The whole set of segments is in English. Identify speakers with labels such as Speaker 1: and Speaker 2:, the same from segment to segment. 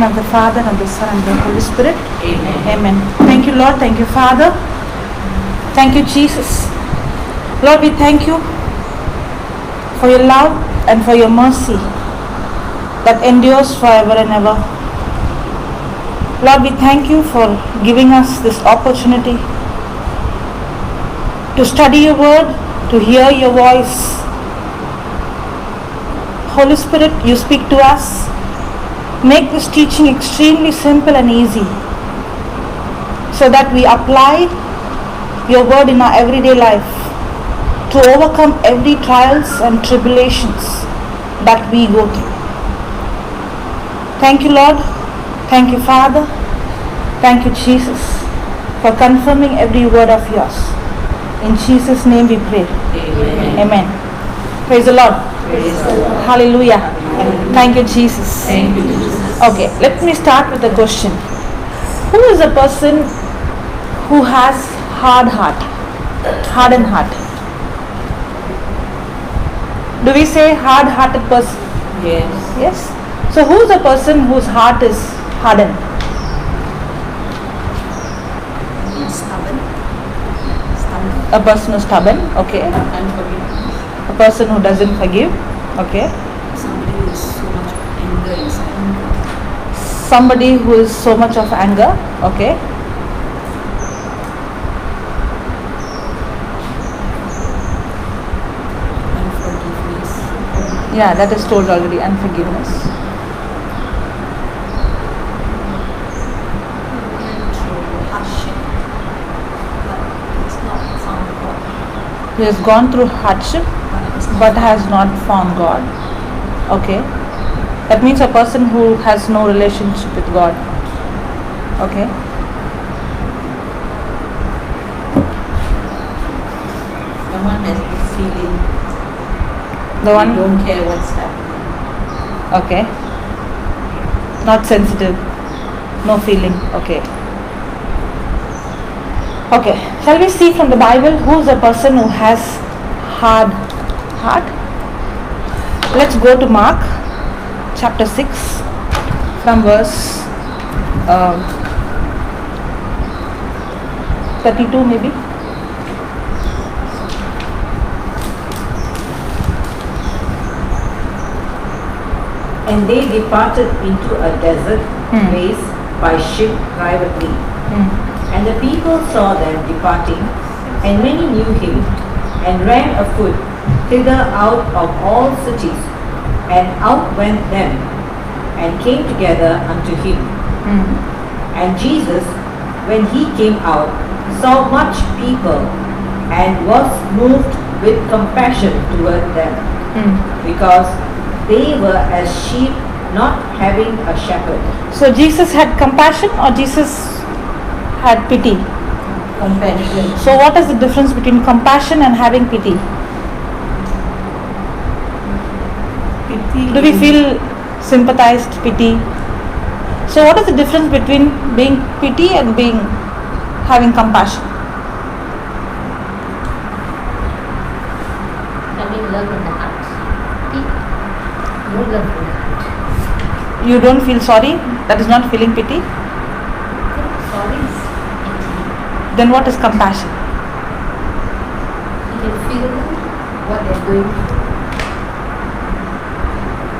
Speaker 1: name of the Father, and the Son, and the Holy Spirit.
Speaker 2: Amen.
Speaker 1: Amen. Thank you, Lord. Thank you, Father. Thank you, Jesus. Lord, we thank you for your love and for your mercy that endures forever and ever. Lord, we thank you for giving us this opportunity to study your word, to hear your voice. Holy Spirit, you speak to us. Make this teaching extremely simple and easy so that we apply your word in our everyday life to overcome every trials and tribulations that we go through. Thank you, Lord. Thank you, Father. Thank you, Jesus, for confirming every word of yours. In Jesus' name we pray.
Speaker 2: Amen.
Speaker 1: Amen. Praise the Lord.
Speaker 2: Praise the Lord.
Speaker 1: Hallelujah. Thank you, Jesus.
Speaker 2: Thank you, Jesus.
Speaker 1: Okay, let me start with a question. Who is a person who has hardened heart? Do we say hard-hearted person?
Speaker 2: Yes.
Speaker 1: Yes. So who is a person whose heart is hardened?
Speaker 2: Stubborn.
Speaker 1: A person who's stubborn, okay.
Speaker 2: Unforgiving.
Speaker 1: A person who doesn't forgive, okay.
Speaker 2: Somebody who is so much of anger inside.
Speaker 1: Somebody who is so much of anger, okay.
Speaker 2: Unforgiveness.
Speaker 1: Yeah, that is told already, unforgiveness.
Speaker 2: Hardship. But it's not found God.
Speaker 1: He has gone through hardship but has not found God. Okay. That means a person who has no relationship with God. Okay.
Speaker 2: Someone has the feeling.
Speaker 1: The one,
Speaker 2: You don't care what's happening.
Speaker 1: okay. Not sensitive. No feeling. Okay. Okay. Shall we see from the Bible who is a person who has hard heart? Let's go to Mark chapter 6 from verse 32 maybe.
Speaker 3: And they departed into a desert place by ship privately. And the people saw them departing, and many knew him, and ran afoot thither out of all cities, and out went them, and came together unto him. And Jesus, when he came out, saw much people, and was moved with compassion toward them, because they were as sheep not having a shepherd.
Speaker 1: So Jesus had compassion or Jesus had pity?
Speaker 3: Compassion.
Speaker 1: So what is the difference between compassion and having pity?
Speaker 3: Pity.
Speaker 1: Do we feel sympathized, pity? So what is the difference between being pity and having compassion?
Speaker 4: Having love in the heart. No love in the heart.
Speaker 1: You don't feel sorry? That is not feeling pity?
Speaker 4: Sorry is pity.
Speaker 1: Then what is compassion?
Speaker 4: You can feel what they're going through.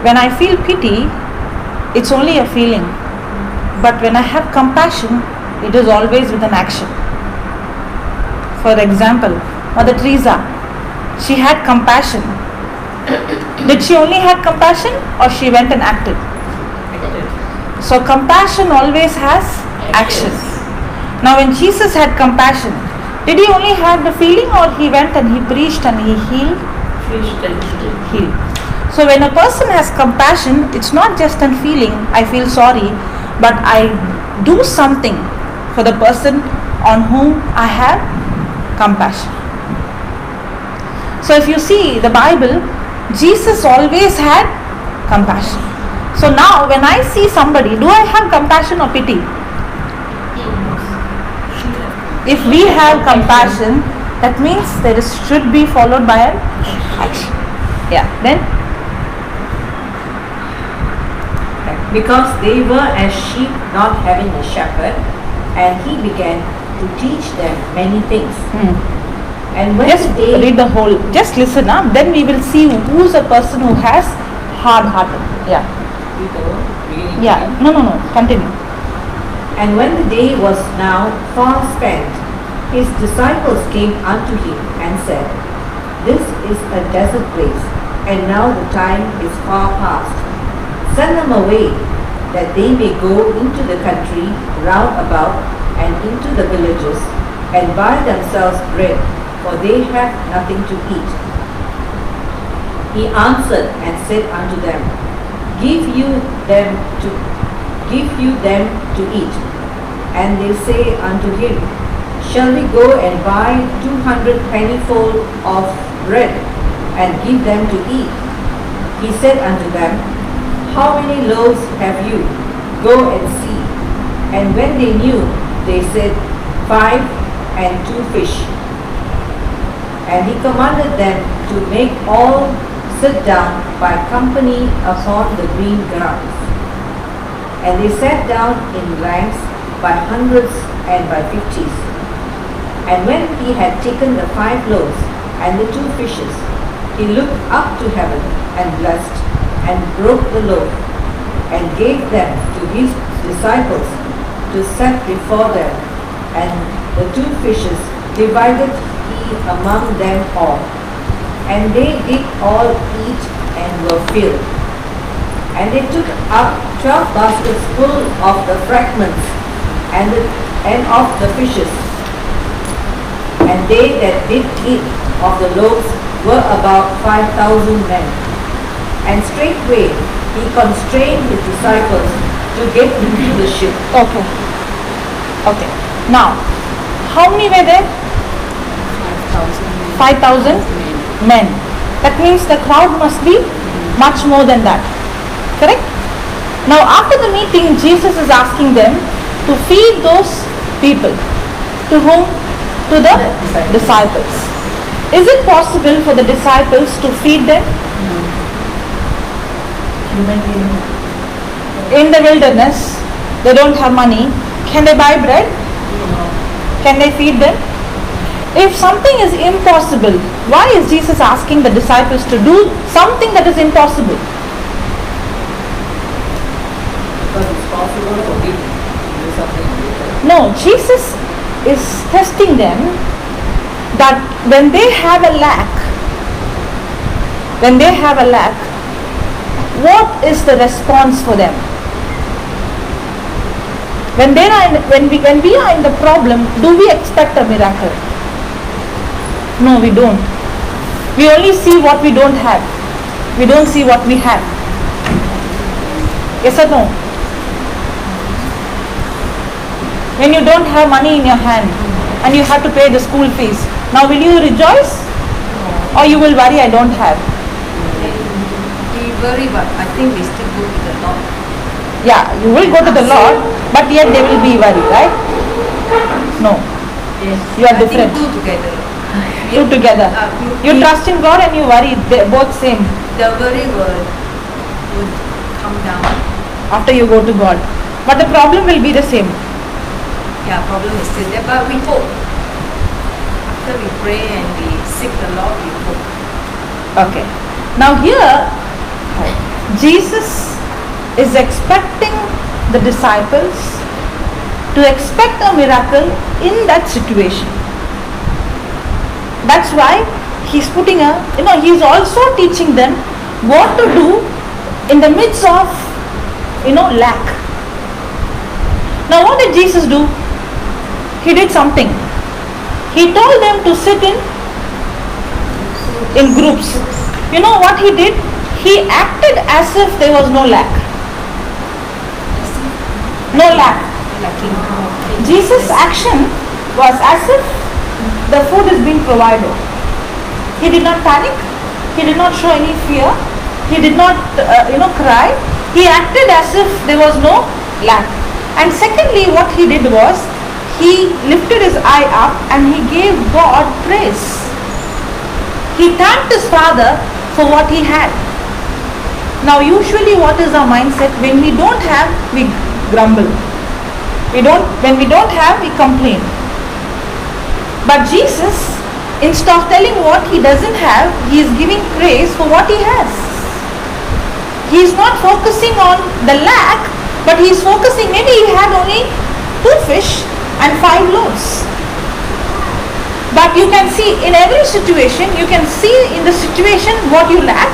Speaker 1: When I feel pity, it's only a feeling. But when I have compassion, it is always with an action. For example, Mother Teresa, she had compassion. Did she only have compassion or she went and acted? So compassion always has action. Now when Jesus had compassion, did he only have the feeling or he went and he preached and he healed? Healed. So when a person has compassion, it's not just a feeling, I feel sorry, but I do something for the person on whom I have compassion. So if you see the Bible, Jesus always had compassion. So now when I see somebody, do I have compassion or pity? If we have compassion, that means there should be followed by an action. Yeah, then?
Speaker 3: because they were as sheep not having a shepherd, and he began to teach them many things. And when
Speaker 1: Just
Speaker 3: the day
Speaker 1: read the whole, just listen up, then we will see who's a person who has hard hearted. Yeah. Yeah. No, continue.
Speaker 3: And when the day was now far spent, his disciples came unto him and said, This is a desert place, and now the time is far past. Send them away, that they may go into the country round about and into the villages, and buy themselves bread, for they have nothing to eat. He answered and said unto them, Give you them to eat. And they say unto him, Shall we go and buy 200 pennyful of bread, and give them to eat? He said unto them, How many loaves have you? Go and see. And when they knew, they said, 5 and 2 fish. And he commanded them to make all sit down by company upon the green grounds. And they sat down in ranks by hundreds and by 50s. And when he had taken the 5 loaves and the 2 fishes, he looked up to heaven and blessed, and broke the loaf, and gave them to his disciples to set before them, and the 2 fishes divided he among them all. And they did all eat and were filled. And they took up 12 baskets full of the fragments and of the fishes. And they that did eat of the loaves were about 5,000 men. And straightway he constrained his disciples to get into the ship.
Speaker 1: Okay. Now, how many were there? 5,000 men. That means the crowd must be much more than that. Correct? Now, after the meeting, Jesus is asking them to feed those people. To whom? To the disciples. Is it possible for the disciples to feed them? In the wilderness, they don't have money. Can they buy bread? Can they feed them? If something is impossible, why is Jesus asking the disciples to do something that is impossible?
Speaker 3: Because it's possible for people to do something greater.
Speaker 1: No, Jesus is testing them that when they have a lack, what is the response for them? When we are in the problem, do we expect a miracle? No, we don't. We only see what we don't have. We don't see what we have. Yes or no? When you don't have money in your hand and you have to pay the school fees, now will you rejoice? Or you will worry, I don't have?
Speaker 2: We worry, but I think we still go to the Lord.
Speaker 1: Yeah, you will go to the Lord, but yet they will be worried, right? No.
Speaker 2: Yes.
Speaker 1: You are
Speaker 2: I
Speaker 1: different.
Speaker 2: think two together.
Speaker 1: Two together. You trust in God and you worry, they both same
Speaker 2: The worry would come down.
Speaker 1: after you go to God. But the problem will be the same.
Speaker 2: Yeah, problem is still there, but we hope. After we pray and we seek the Lord, we hope.
Speaker 1: Okay. Now here, Jesus is expecting the disciples to expect a miracle in that situation. That's why he's he's also teaching them what to do in the midst of, lack. Now what did Jesus do? He did something. He told them to sit in groups. You know what he did? He acted as if there was no lack. No lack. Jesus' action was as if the food is being provided. He did not panic. He did not show any fear. He did not, cry. He acted as if there was no lack. And secondly, what he did was, he lifted his eye up and he gave God praise. He thanked his Father for what he had. Now usually what is our mindset? When we don't have, we grumble. When we don't have, we complain. But Jesus, instead of telling what he doesn't have, he is giving praise for what he has. He is not focusing on the lack, but he is focusing, maybe he had only 2 fish and 5 loaves. But you can see in every situation, you can see in the situation what you lack,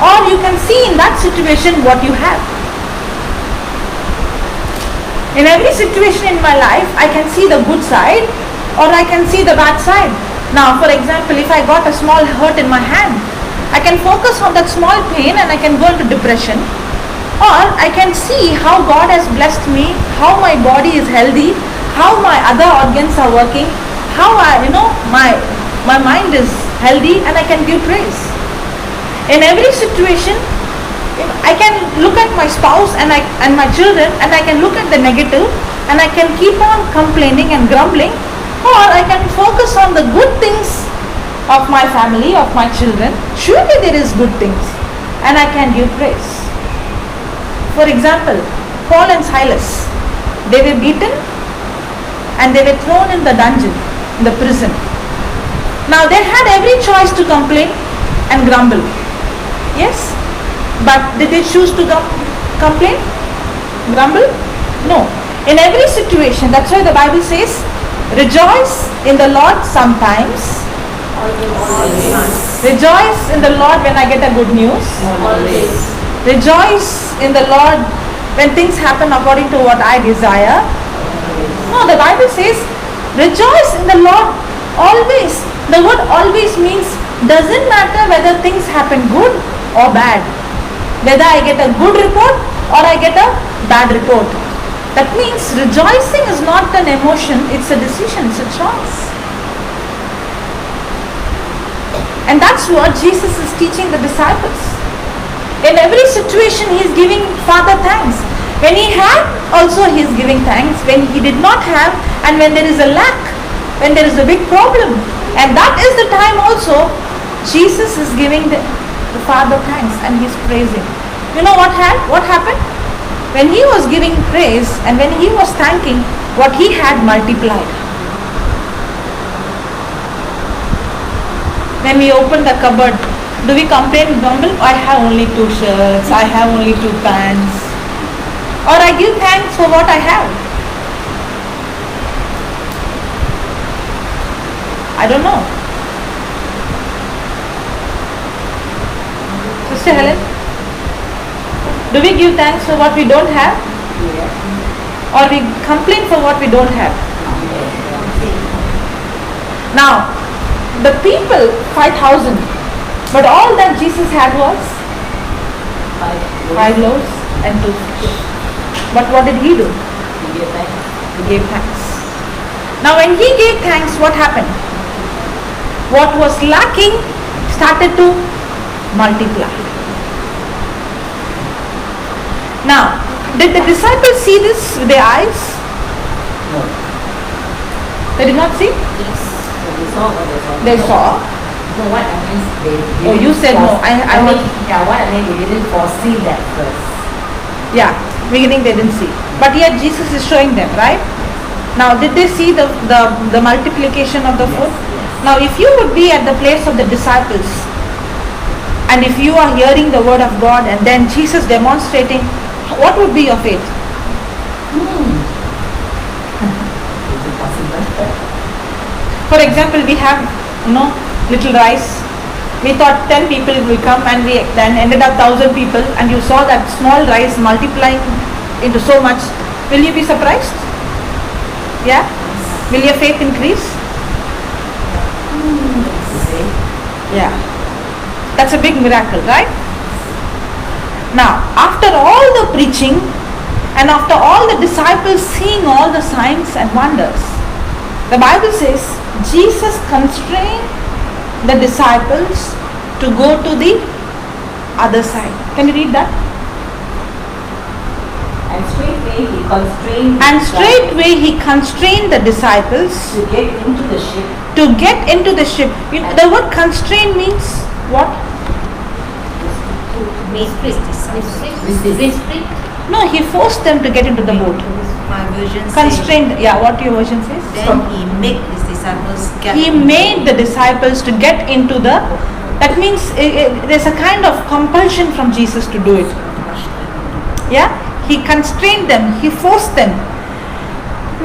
Speaker 1: or you can see in that situation what you have. In every situation in my life, I can see the good side or I can see the bad side. Now, for example, if I got a small hurt in my hand, I can focus on that small pain and I can go into depression. Or I can see how God has blessed me, how my body is healthy, how my other organs are working, how my mind is healthy, and I can give praise. In every situation, I can look at my spouse and my children and I can look at the negative and I can keep on complaining and grumbling, or I can focus on the good things of my family, of my children. Surely there is good things and I can give praise. For example, Paul and Silas, they were beaten and they were thrown in the dungeon, in the prison. Now they had every choice to complain and grumble. Yes? But did they choose to complain? Grumble? No. In every situation, that's why the Bible says, rejoice in the Lord sometimes.
Speaker 2: Always.
Speaker 1: Rejoice in the Lord when I get a good news.
Speaker 2: Always.
Speaker 1: Rejoice in the Lord when things happen according to what I desire. No, the Bible says, rejoice in the Lord always. The word always means, doesn't matter whether things happen good or bad. Whether I get a good report or I get a bad report. That means rejoicing is not an emotion, it's a decision, it's a choice. And that's what Jesus is teaching the disciples. In every situation he is giving Father thanks. When he had, also he is giving thanks. When he did not have, and when there is a lack, when there is a big problem. And that is the time also Jesus is giving the Father thanks and he is praising. You know what happened? When he was giving praise and when he was thanking, what he had multiplied. When we open the cupboard, do we complain and grumble? I have only 2 shirts, I have only 2 pants. Or I give thanks for what I have. I don't know. Sister Helen, do we give thanks for what we don't have?
Speaker 3: Yes.
Speaker 1: Or we complain for what we don't have? Now, the people, 5,000, but all that Jesus had was 5 loaves and 2 fish. But what did he do? He gave thanks. Now when he gave thanks, what happened? What was lacking started to multiply. Now, did the disciples see this with their eyes?
Speaker 3: No.
Speaker 1: They did not see?
Speaker 3: Yes. So they saw what they saw.
Speaker 1: They saw.
Speaker 3: No, what I mean is they
Speaker 1: Oh, you said no.
Speaker 3: I mean, yeah, what I mean, they didn't foresee that first.
Speaker 1: Yeah, beginning they didn't see. But yet Jesus is showing them, right? Now, did they see the multiplication of the food?
Speaker 3: Yes.
Speaker 1: Now, if you would be at the place of the disciples, and if you are hearing the word of God, and then Jesus demonstrating, what would be your faith?
Speaker 3: Is it possible?
Speaker 1: For example, we have, little rice. We thought 10 people will come, and we then ended up 1,000 people, and you saw that small rice multiplying into so much. Will you be surprised? Yeah? Will your faith increase? Yeah. That's a big miracle, right? Now, after all the preaching and after all the disciples seeing all the signs and wonders, the Bible says Jesus constrained the disciples to go to the other side. Can you read that?
Speaker 3: And straightway he constrained
Speaker 1: And straightway he constrained the disciples
Speaker 3: to get into the ship.
Speaker 1: The word constrain means what?
Speaker 3: To
Speaker 4: Mystery.
Speaker 1: No, he forced them to get into the boat.
Speaker 2: My version says,
Speaker 1: Constrained. Yeah, what your version says?
Speaker 2: then he made his disciples get
Speaker 1: He made the disciples to get into the. That means there's a kind of compulsion from Jesus to do it. Yeah, he constrained them. He forced them.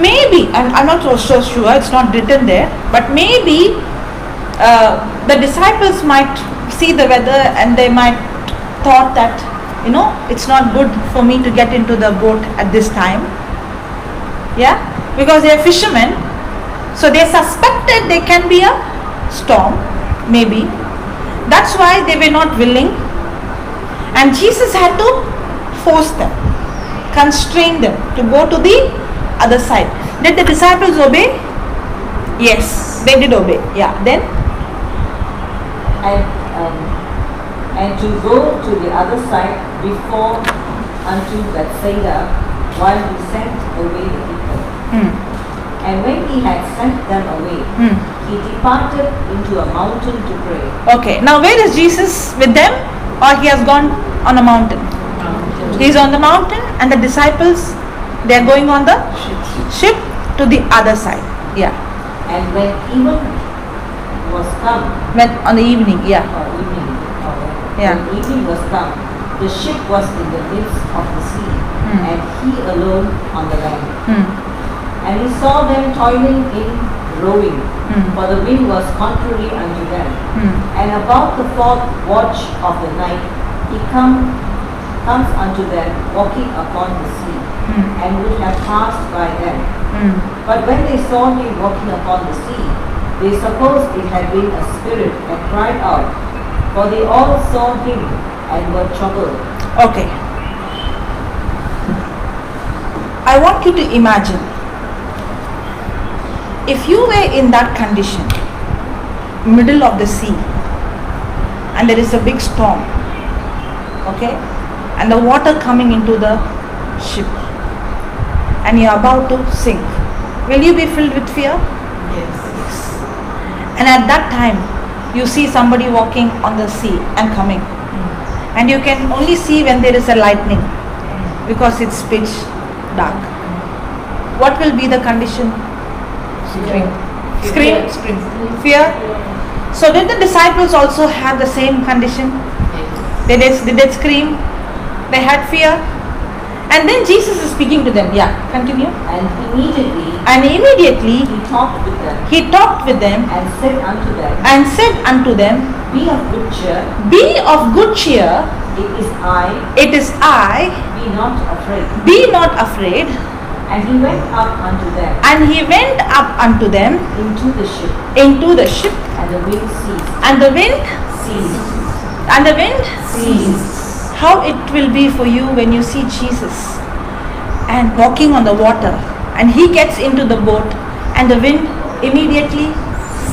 Speaker 1: Maybe I'm not so sure. It's not written there, but maybe the disciples might see the weather and they might thought that it's not good for me to get into the boat at this time. Yeah, because they are fishermen, so they suspected there can be a storm. Maybe that's why they were not willing, and Jesus had to force them, constrain them to go to the other side. Did the disciples obey? Yes, they did obey. Yeah. Then
Speaker 3: and to go to the other side before unto Bethsaida, while he sent away the people. And when he had sent them away, he departed into a mountain to pray.
Speaker 1: okay. Now where is Jesus with them, or he has gone on a mountain? He is on the mountain, and the disciples they are going on the ship to the other side. Yeah.
Speaker 3: And when even was come,
Speaker 1: When on the evening. Yeah. Yeah.
Speaker 3: when evening was come, the ship was in the midst of the sea, and he alone on the land. And he saw them toiling in rowing, for the wind was contrary unto them. And about the fourth watch of the night, he comes unto them walking upon the sea, and would have passed by them. But when they saw him walking upon the sea, they supposed it had been a spirit, and cried out, for they all saw him and were troubled.
Speaker 1: Okay. I want you to imagine if you were in that condition, middle of the sea, and there is a big storm, okay, and the water coming into the ship, and you are about to sink, will you be filled with fear?
Speaker 2: Yes.
Speaker 1: And at that time, you see somebody walking on the sea and coming, and you can only see when there is a lightning, because it's pitch dark. What will be the condition? Scream. Fear. So did the disciples also have the same condition? Did they scream? They had fear. And then Jesus is speaking to them. Yeah, continue.
Speaker 3: And immediately
Speaker 1: And immediately
Speaker 3: he talked with them,
Speaker 1: he talked with them
Speaker 3: and said
Speaker 1: unto them,
Speaker 3: Be of good cheer,
Speaker 1: be of good cheer,
Speaker 3: it is I,
Speaker 1: it is I,
Speaker 3: be not afraid.
Speaker 1: be not afraid.
Speaker 3: And he went up unto them
Speaker 1: And he went up unto them
Speaker 3: into the ship,
Speaker 1: into the ship,
Speaker 3: and the wind ceased.
Speaker 1: and the wind
Speaker 3: Ceased.
Speaker 1: How it will be for you when you see Jesus and walking on the water, and he gets into the boat and the wind immediately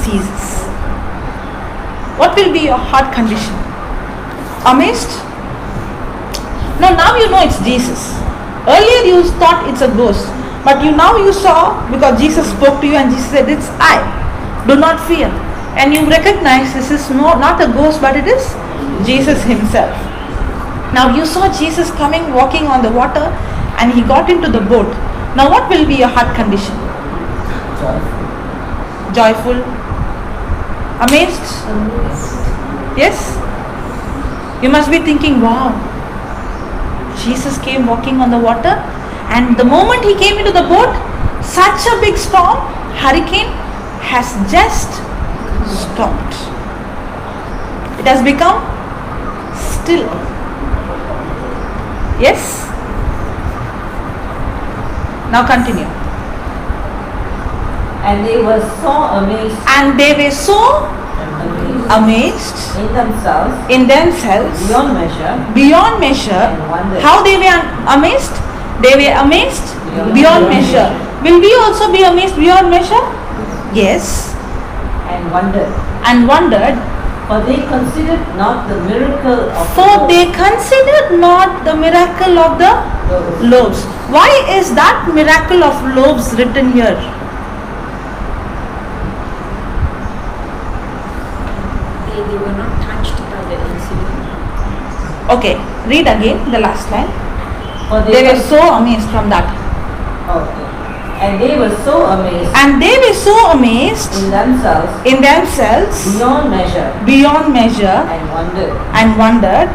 Speaker 1: ceases. What will be your heart condition? Amazed? No, now you know it's Jesus. Earlier you thought it's a ghost, but now you saw, because Jesus spoke to you and Jesus said, it's I. Do not fear. And you recognize this is not a ghost, but it is Jesus himself. Now you saw Jesus coming, walking on the water, and he got into the boat. Now what will be your heart condition? Joyful? Amazed? Yes? You must be thinking, wow, Jesus came walking on the water, and the moment he came into the boat, such a big storm, hurricane, has just stopped. It has become still. Yes? Now continue.
Speaker 3: And they were so amazed
Speaker 1: And they were so amazed
Speaker 3: in themselves
Speaker 1: beyond measure.
Speaker 3: and wondered.
Speaker 1: How they were amazed? They were amazed beyond measure. Will we also be amazed beyond measure? Yes.
Speaker 3: and wondered.
Speaker 1: And wondered,
Speaker 3: For they considered not the miracle of
Speaker 1: for
Speaker 3: the
Speaker 1: they considered not the miracle of the loaves. Why is that miracle of loaves written here?
Speaker 2: They were not touched by the incident.
Speaker 1: Okay, read again the last line.
Speaker 3: For
Speaker 1: They were
Speaker 3: were-
Speaker 1: so amazed from that.
Speaker 3: Okay. And they were so amazed
Speaker 1: And they were so amazed
Speaker 3: in themselves
Speaker 1: in themselves
Speaker 3: beyond measure
Speaker 1: and wondered,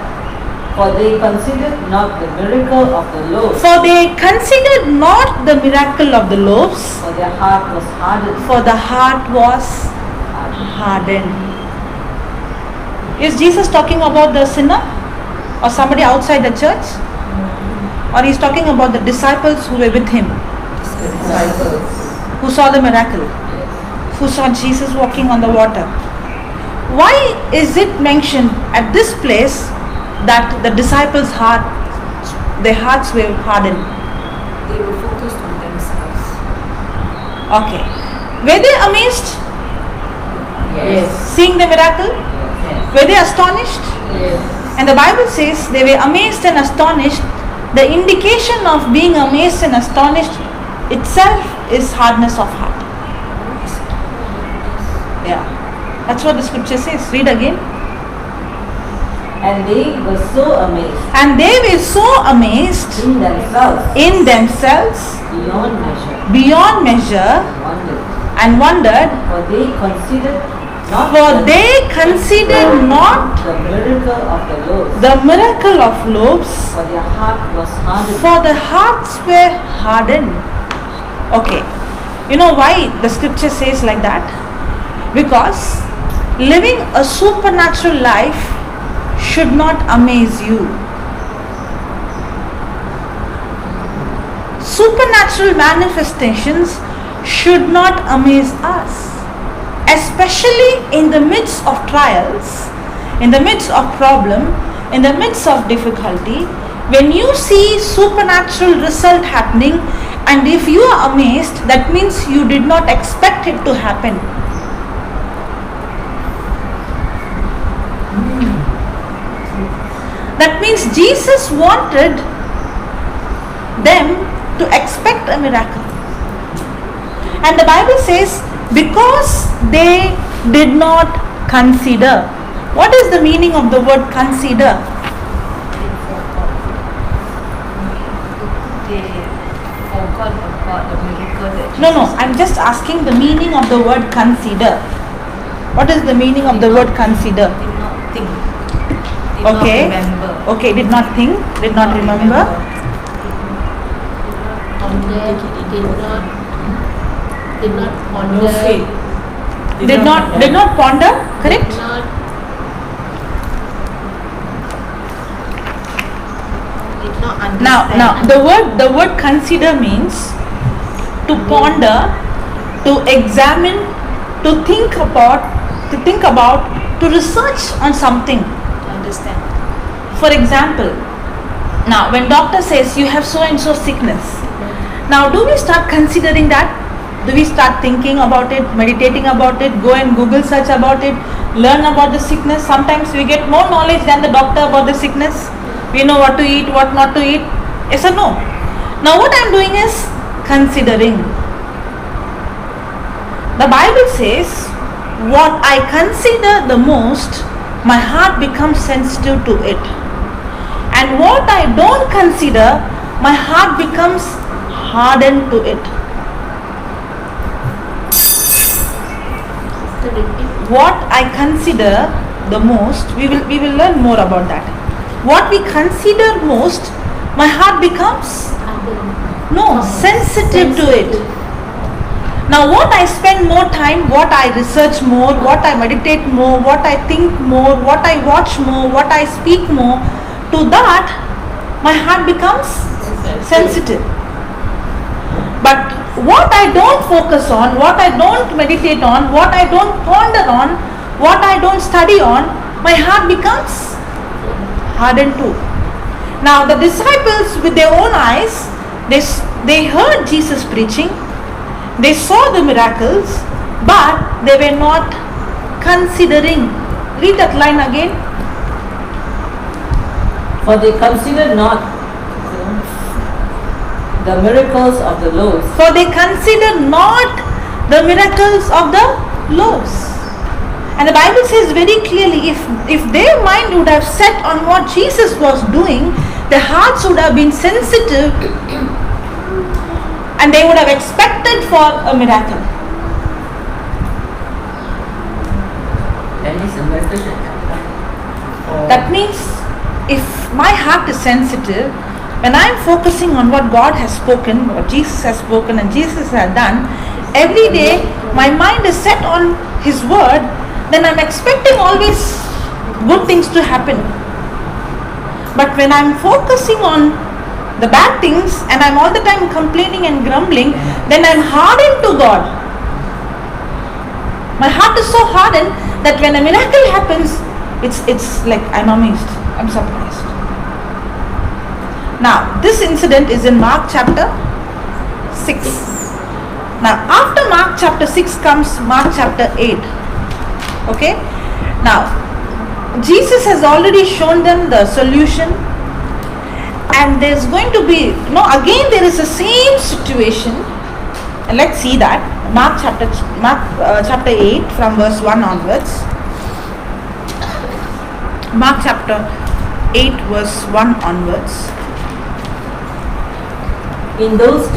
Speaker 3: for they considered not the miracle of the loaves,
Speaker 1: for they considered not the miracle of the loaves,
Speaker 3: for their heart was hardened.
Speaker 1: for the heart was hardened. Is Jesus talking about the sinner or somebody outside the church? Or he's talking about the disciples who were with him,
Speaker 3: Disciples.
Speaker 1: who saw the miracle, who saw Jesus walking on the water? Why is it mentioned at this place that the disciples' their hearts were hardened?
Speaker 2: They were focused on themselves.
Speaker 1: Okay. Were they amazed
Speaker 3: Yes.
Speaker 1: seeing the miracle?
Speaker 3: Yes.
Speaker 1: Were they astonished?
Speaker 3: Yes.
Speaker 1: And the Bible says they were amazed and astonished. The indication of being amazed and astonished itself is hardness of heart. Yeah. That's what the scripture says. Read again.
Speaker 3: And they were so amazed
Speaker 1: And they were so amazed
Speaker 3: in themselves
Speaker 1: in themselves
Speaker 3: beyond measure,
Speaker 1: beyond measure
Speaker 3: wondered.
Speaker 1: and wondered,
Speaker 3: For they considered not
Speaker 1: for
Speaker 3: the-
Speaker 1: they considered not
Speaker 3: the miracle of the loaves,
Speaker 1: the miracle of loaves,
Speaker 3: for their heart was hardened.
Speaker 1: for the hearts were hardened. Okay. You know why the scripture says like that? Because living a supernatural life should not amaze you. Supernatural manifestations should not amaze us, especially in the midst of trials, in the midst of problem, in the midst of difficulty. When you see supernatural result happening, and if you are amazed, that means you did not expect it to happen. That means Jesus wanted them to expect a miracle. And the Bible says, because they did not consider. What is the meaning of the word consider?
Speaker 2: They forgot about the miracle that
Speaker 1: No,
Speaker 2: Jesus
Speaker 1: I'm just asking the meaning of the word consider. What is the meaning of the word consider?
Speaker 2: did not think. Did
Speaker 1: Okay.
Speaker 2: not remember.
Speaker 1: Okay, did not think, did not remember.
Speaker 4: Ponder, did not ponder,
Speaker 3: No faith.
Speaker 1: Did not ponder, correct?
Speaker 4: did not understand.
Speaker 1: Now the word consider means to ponder, to examine, to think about, to research on something.
Speaker 2: Understand.
Speaker 1: For example, now when doctor says you have so and so sickness, now do we start considering that? Do we start thinking about it, meditating about it, go and Google search about it, learn about the sickness? Sometimes we get more knowledge than the doctor about the sickness. We know what to eat, what not to eat. Yes or no? Now what I am doing is considering. The Bible says, what I consider the most, my heart becomes sensitive to it. And what I don't consider, my heart becomes hardened to it.
Speaker 4: So repeat.
Speaker 1: What I consider the most, we will learn more about that. What we consider most, my heart becomes sensitive to it. Now what I spend more time, what I research more, what I meditate more, what I think more, what I watch more, what I speak more, to that my heart becomes sensitive. But what I don't focus on, what I don't meditate on, what I don't ponder on, what I don't study on, my heart becomes hardened too. Now the disciples with their own eyes, they heard Jesus preaching, they saw the miracles, but they were not considering. Read that line again.
Speaker 3: For they considered not the miracles of the loaves,
Speaker 1: For they considered not the miracles of the loaves. And the Bible says very clearly, if their mind would have set on what Jesus was doing, their hearts would have been sensitive and they would have expected for a miracle. That means if my heart is sensitive, when I am focusing on what God has spoken, what Jesus has spoken and Jesus has done, every day my mind is set on His word, then I'm expecting always good things to happen. But when I'm focusing on the bad things and I'm all the time complaining and grumbling, then I'm hardened to God. My heart is so hardened that when a miracle happens, it's like I'm amazed, I'm surprised. Now, this incident is in Mark chapter 6. Now, after Mark chapter 6 comes Mark chapter 8. Okay? Now, Jesus has already shown them the solution, and there's going to be, again there is the same situation. And let's see that. Mark chapter 8 from verse 1 onwards. Mark chapter 8 verse 1 onwards.
Speaker 3: In those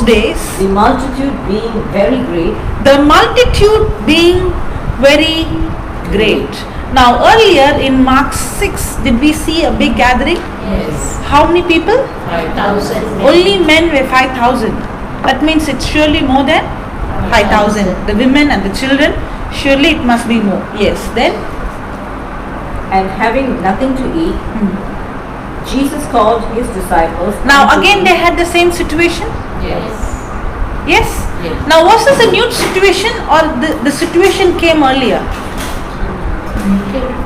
Speaker 3: days,
Speaker 1: the
Speaker 3: multitude being very
Speaker 1: great. Now earlier in Mark 6, did we see a big gathering?
Speaker 4: Yes.
Speaker 1: How many people?
Speaker 4: 5,000.
Speaker 1: Only men were 5,000. That means it's surely more than 5,000. The women and the children, surely it must be more. Yes. Then?
Speaker 3: and having nothing to eat, Jesus called his disciples.
Speaker 1: Now
Speaker 3: unto
Speaker 1: again
Speaker 3: him.
Speaker 1: they had the same situation?
Speaker 4: Yes.
Speaker 1: Yes?
Speaker 4: Yes.
Speaker 1: Now was this a new situation or the situation came earlier?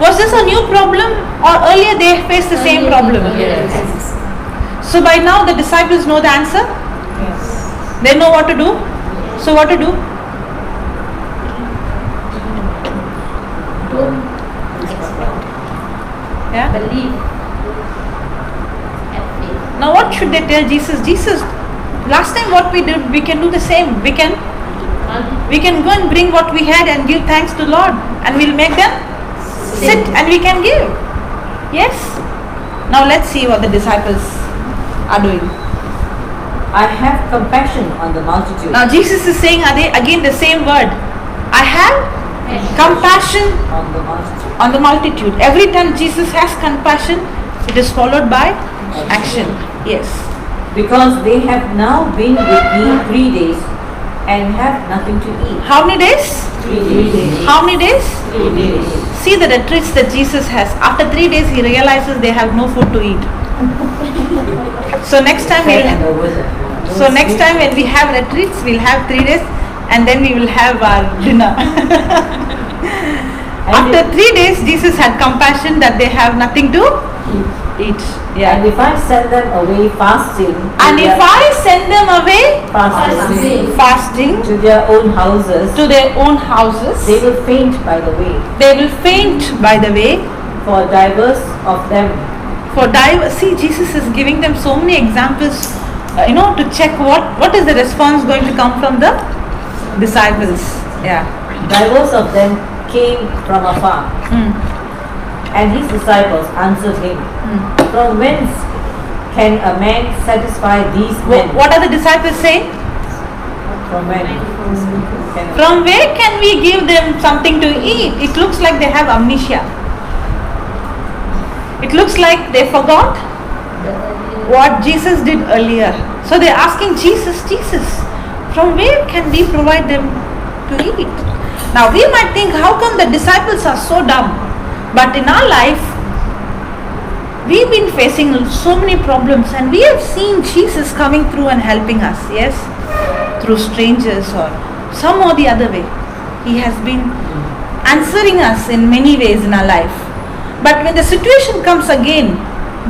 Speaker 1: Was this a new problem or earlier they faced the same problem?
Speaker 4: Yes.
Speaker 1: So by now the disciples know the answer?
Speaker 4: Yes.
Speaker 1: They know what to do? So what to do? Yeah?
Speaker 4: Believe. Have faith.
Speaker 1: Now what should they tell Jesus? Jesus, last time what we did, we can do the same. We can go and bring what we had and give thanks to Lord, and we'll make them sit and we can give. Yes? Now let's see what the disciples are doing.
Speaker 3: I have compassion on the multitude.
Speaker 1: Now Jesus is saying again the same word. I have compassion
Speaker 3: On the multitude.
Speaker 1: on the multitude. Every time Jesus has compassion, it is followed by action. Yes.
Speaker 3: Because they have now been with me 3 days and have nothing to eat.
Speaker 1: How many days?
Speaker 3: 3 days.
Speaker 1: How many days?
Speaker 3: 3 days.
Speaker 1: See the retreats that Jesus has. After 3 days, he realizes they have no food to eat. So next time when we have retreats, we'll have 3 days, and then we will have our dinner. After 3 days, Jesus had compassion that they have nothing to eat.
Speaker 3: And
Speaker 1: Yeah.
Speaker 3: if I send them away fasting,
Speaker 1: And if I send them away fasting
Speaker 3: to their own houses,
Speaker 1: to their own houses,
Speaker 3: they will faint by the way.
Speaker 1: they will faint by the way.
Speaker 3: For divers of them,
Speaker 1: See, Jesus is giving them so many examples, to check what is the response going to come from the disciples. Yeah.
Speaker 3: divers of them came from afar, and his disciples answered him, From whence can a man satisfy these men?
Speaker 1: What are the disciples saying?
Speaker 3: From when?
Speaker 1: From where can we give them something to eat? It looks like they have amnesia. It looks like they forgot what Jesus did earlier. So they're asking Jesus, from where can we provide them to eat? Now we might think, how come the disciples are so dumb? But in our life, we've been facing so many problems and we have seen Jesus coming through and helping us, yes? Through strangers or some or the other way. He has been answering us in many ways in our life. But when the situation comes again,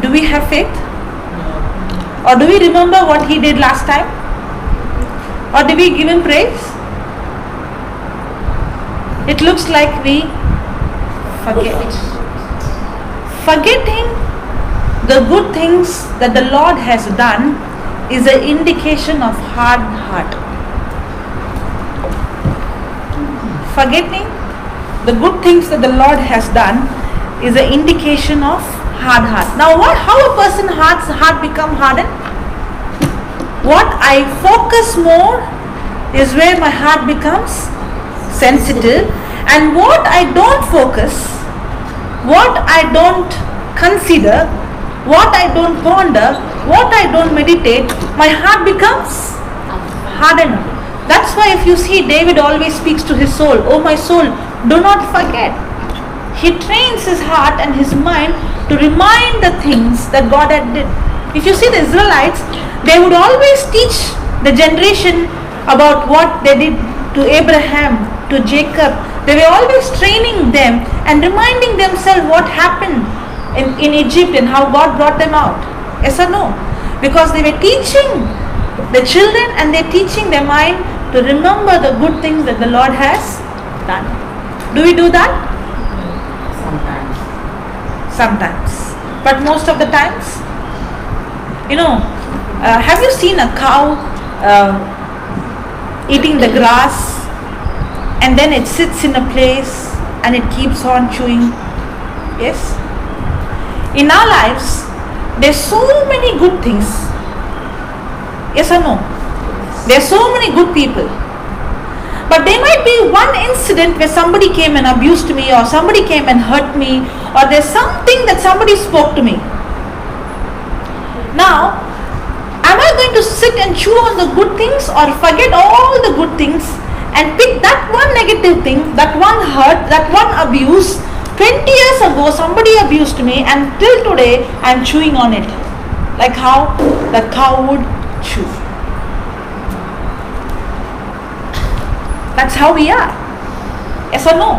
Speaker 1: do we have faith? Or do we remember what he did last time? Or do we give him praise? It looks like we forget. Forgetting the good things that the Lord has done is an indication of hard heart. Forgetting the good things that the Lord has done is an indication of hard heart. Now how a person's heart become hardened? What I focus more is where my heart becomes sensitive, and what I don't focus, what I don't consider, what I don't ponder, what I don't meditate, my heart becomes hardened. That's why if you see, David always speaks to his soul, "Oh my soul, do not forget." He trains his heart and his mind to remind the things that God had did. If you see the Israelites, they would always teach the generation about what they did to Abraham, to Jacob. They were always training them and reminding themselves what happened in Egypt and how God brought them out. Yes or no? Because they were teaching the children and they're teaching their mind to remember the good things that the Lord has done. Do we do that? Sometimes. But most of the times, have you seen a cow eating the grass and then it sits in a place and it keeps on chewing? Yes? In our lives, there's so many good things. Yes or no? There are so many good people. But there might be one incident where somebody came and abused me, or somebody came and hurt me, or there's something that somebody spoke to me. Now, am I going to sit and chew on the good things, or forget all the good things and pick that one negative thing, that one hurt, that one abuse? 20 years ago somebody abused me and till today I am chewing on it, like how the cow would chew. That's how we are. Yes or no?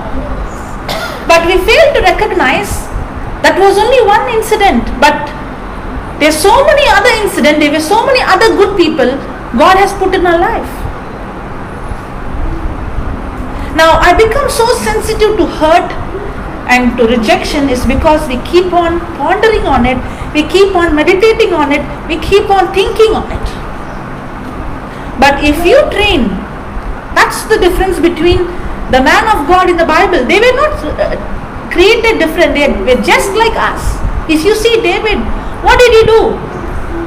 Speaker 1: But we fail to recognize that was only one incident, but there's so many other incidents, there were so many other good people God has put in our life. Now I become so sensitive to hurt and to rejection is because we keep on pondering on it, we keep on meditating on it, we keep on thinking on it. But if you train, that's the difference between the man of God in the Bible. They were not created different, they were just like us. If you see David, what did he do?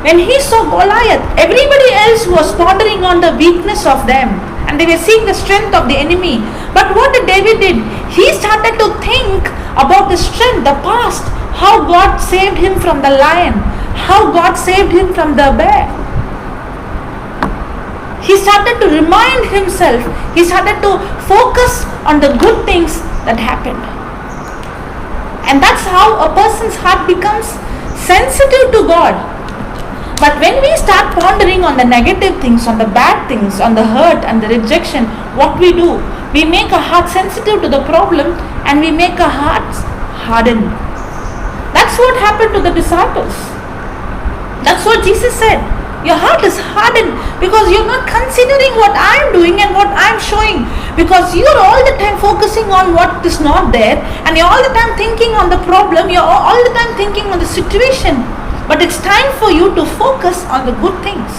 Speaker 1: When he saw Goliath, everybody else was pondering on the weakness of them and they were seeing the strength of the enemy. But what did David did? He started to think about the strength, the past, how God saved him from the lion, how God saved him from the bear. He started to remind himself, he started to focus on the good things that happened. And that's how a person's heart becomes sensitive to God. But when we start pondering on the negative things, on the bad things, on the hurt and the rejection, what we do? We make our heart sensitive to the problem and we make our hearts hardened. That's what happened to the disciples. That's what Jesus said. Your heart is hardened because you're not considering what I'm doing and what I'm showing. Because you're all the time focusing on what is not there and you're all the time thinking on the problem, you're all the time thinking on the situation. But it's time for you to focus on the good things,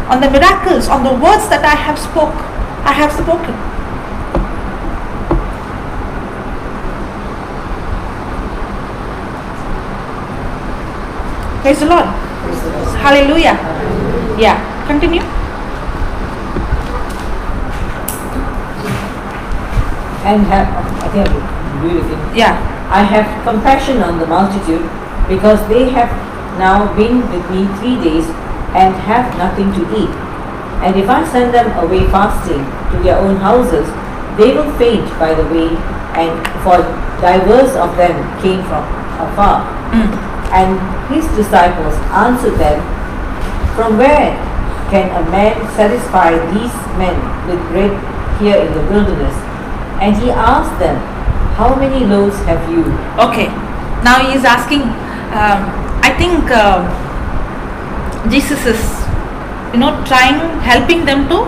Speaker 1: on the miracles, on the words that I have spoken. Praise the Lord. Hallelujah. Yeah, continue.
Speaker 3: And I think I will agree with you.
Speaker 1: Yeah.
Speaker 3: I have compassion on the multitude because they have now been with me 3 days and have nothing to eat. And if I send them away fasting to their own houses, they will faint by the way, and for divers of them came from afar. And his disciples answered them, "From where can a man satisfy these men with bread here in the wilderness?" And he asked them, "How many loaves have you?"
Speaker 1: Okay. Now he is asking, I think Jesus is, helping them to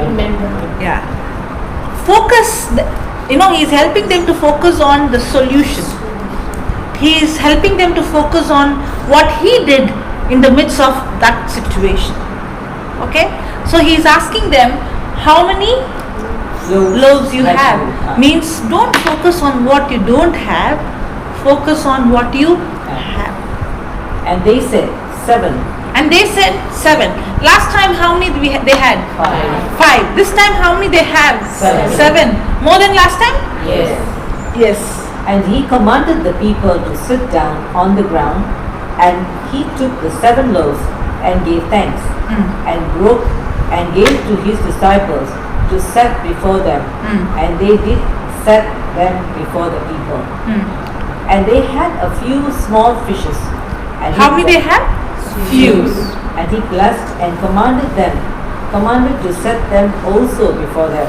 Speaker 4: Remember.
Speaker 1: focus. He is helping them to focus on the solution. He is helping them to focus on what he did in the midst of that situation. Okay? So he is asking them, how many loaves you
Speaker 3: that
Speaker 1: have.
Speaker 3: you have.
Speaker 1: Means don't focus on what you don't have, focus on what you have.
Speaker 3: And they said, 7.
Speaker 1: And they said 7. Last time how many they had?
Speaker 3: 5.
Speaker 1: 5. This time how many they have?
Speaker 3: 7.
Speaker 1: 7. More than last time?
Speaker 3: Yes.
Speaker 1: Yes.
Speaker 3: And he commanded the people to sit down on the ground, and he took the 7 loaves and gave thanks, and broke and gave to his disciples to set before them, and they did set them before the people. And they had a few small fishes. And
Speaker 1: How many they had?
Speaker 3: Few. And he blessed and commanded to set them also before them.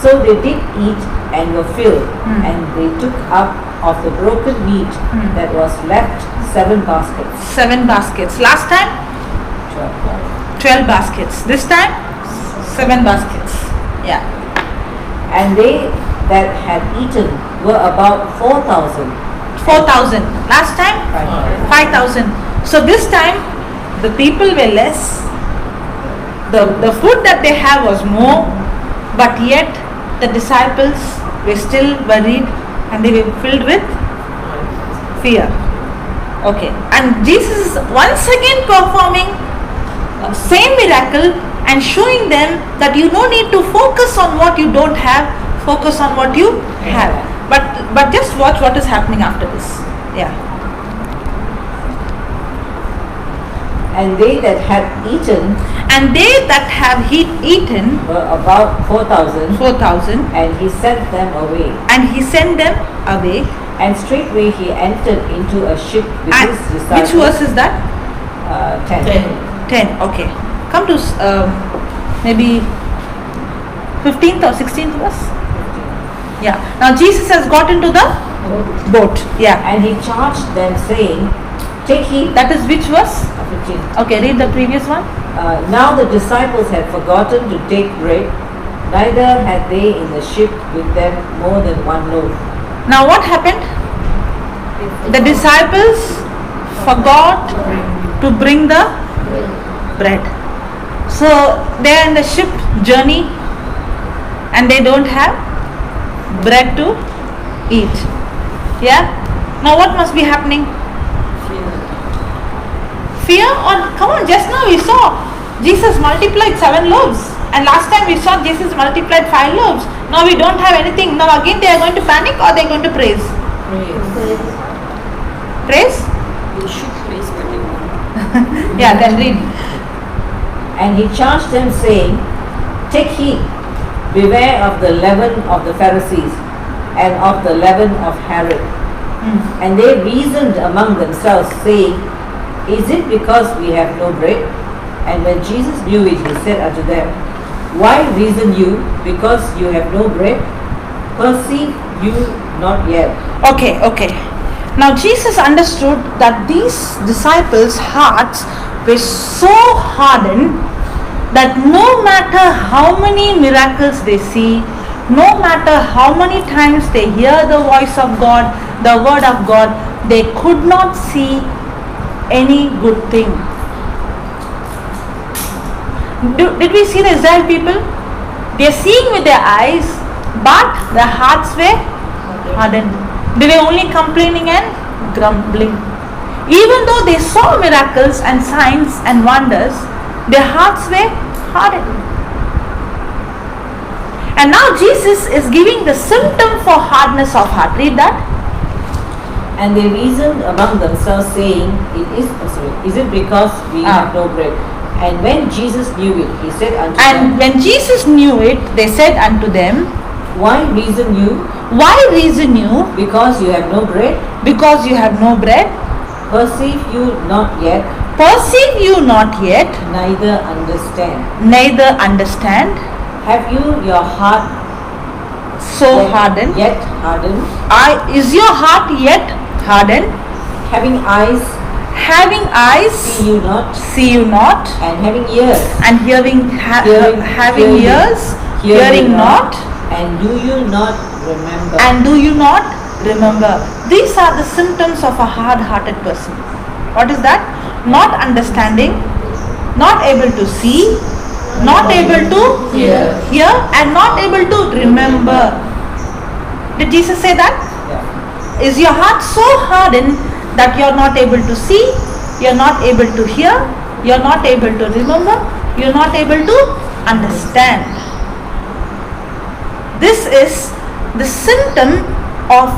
Speaker 3: So they did eat and were filled, and they took up of the broken meat that was left 7 baskets.
Speaker 1: 7 baskets. Last time 12 baskets. This time 7 baskets. Yeah.
Speaker 3: And they that had eaten were about 4,000.
Speaker 1: 4,000. Last time 5,000. So this time the people were less. The food that they have was more, but yet the disciples were still worried and they were filled with fear. Okay. And Jesus is once again performing same miracle and showing them that you no need to focus on what you don't have, focus on what you have. But just watch what is happening after this. Yeah.
Speaker 3: And they that had eaten
Speaker 1: And they that have eaten
Speaker 3: were about 4,000.
Speaker 1: 4,000,
Speaker 3: And he sent them away.
Speaker 1: and he sent them away.
Speaker 3: And straightway he entered into a ship with
Speaker 1: And
Speaker 3: his disciples.
Speaker 1: which verse is that?
Speaker 3: 10.
Speaker 1: 10. Okay. Come to maybe 15th or 16th verse. Yeah. Now Jesus has got into the boat. Yeah.
Speaker 3: And he charged them, saying, Take heed.
Speaker 1: That is which verse?
Speaker 3: 15.
Speaker 1: Okay. Read the previous one.
Speaker 3: Now the disciples had forgotten to take bread, neither had they in the ship with them more than 1 loaf.
Speaker 1: Now what happened? The disciples forgot to bring the bread. So they are in the ship journey and they don't have bread to eat. Yeah? Now what must be happening? Fear? Or come on, just now we saw Jesus multiplied 7 loaves. And last time we saw Jesus multiplied 5 loaves. Now we don't have anything. Now again they are going to panic or they are going to praise? Praise?
Speaker 2: You should praise, but you won't.
Speaker 1: Yeah, then read.
Speaker 3: And he charged them, saying, Take heed, beware of the leaven of the Pharisees, and of the leaven of Herod. And they reasoned among themselves, saying, Is it because we have no bread? And when Jesus knew it, he said unto them, Why reason you, because you have no bread? Perceive you not yet?
Speaker 1: Okay. Now Jesus understood that these disciples' hearts were so hardened that no matter how many miracles they see, no matter how many times they hear the voice of God, the word of God, they could not see any good thing. Did we see the Israel people? They are seeing with their eyes, but their hearts were hardened. They were only complaining and grumbling. Even though they saw miracles and signs and wonders, their hearts were hardened. And now Jesus is giving the symptom for hardness of heart. Read that.
Speaker 3: And they reasoned among themselves, saying, Is it because we have no bread? And when Jesus knew it, he said unto them,
Speaker 1: And when Jesus knew it, they said unto them,
Speaker 3: Why reason you?
Speaker 1: Why reason you?
Speaker 3: Because you have no bread?
Speaker 1: Because you have no bread?
Speaker 3: Perceive you not yet?
Speaker 1: Perceive you not yet?
Speaker 3: Neither understand?
Speaker 1: Neither understand?
Speaker 3: Have you your heart
Speaker 1: So hardened?
Speaker 3: Yet hardened?
Speaker 1: Is your heart yet hardened?
Speaker 3: Having eyes,
Speaker 1: Having eyes,
Speaker 3: see you not?
Speaker 1: see you not?
Speaker 3: And having ears,
Speaker 1: And having
Speaker 3: hear you.
Speaker 1: ears,
Speaker 3: Hear you
Speaker 1: hearing not?
Speaker 3: And do you not remember?
Speaker 1: And do you not remember? These are the symptoms of a hard-hearted person. What is that? Not understanding, not able to see, not able to hear, and not able to remember. Did Jesus say that?
Speaker 3: Yeah.
Speaker 1: Is your heart so hardened that you are not able to see, you are not able to hear, you are not able to remember, you are not able to understand? This is the symptom of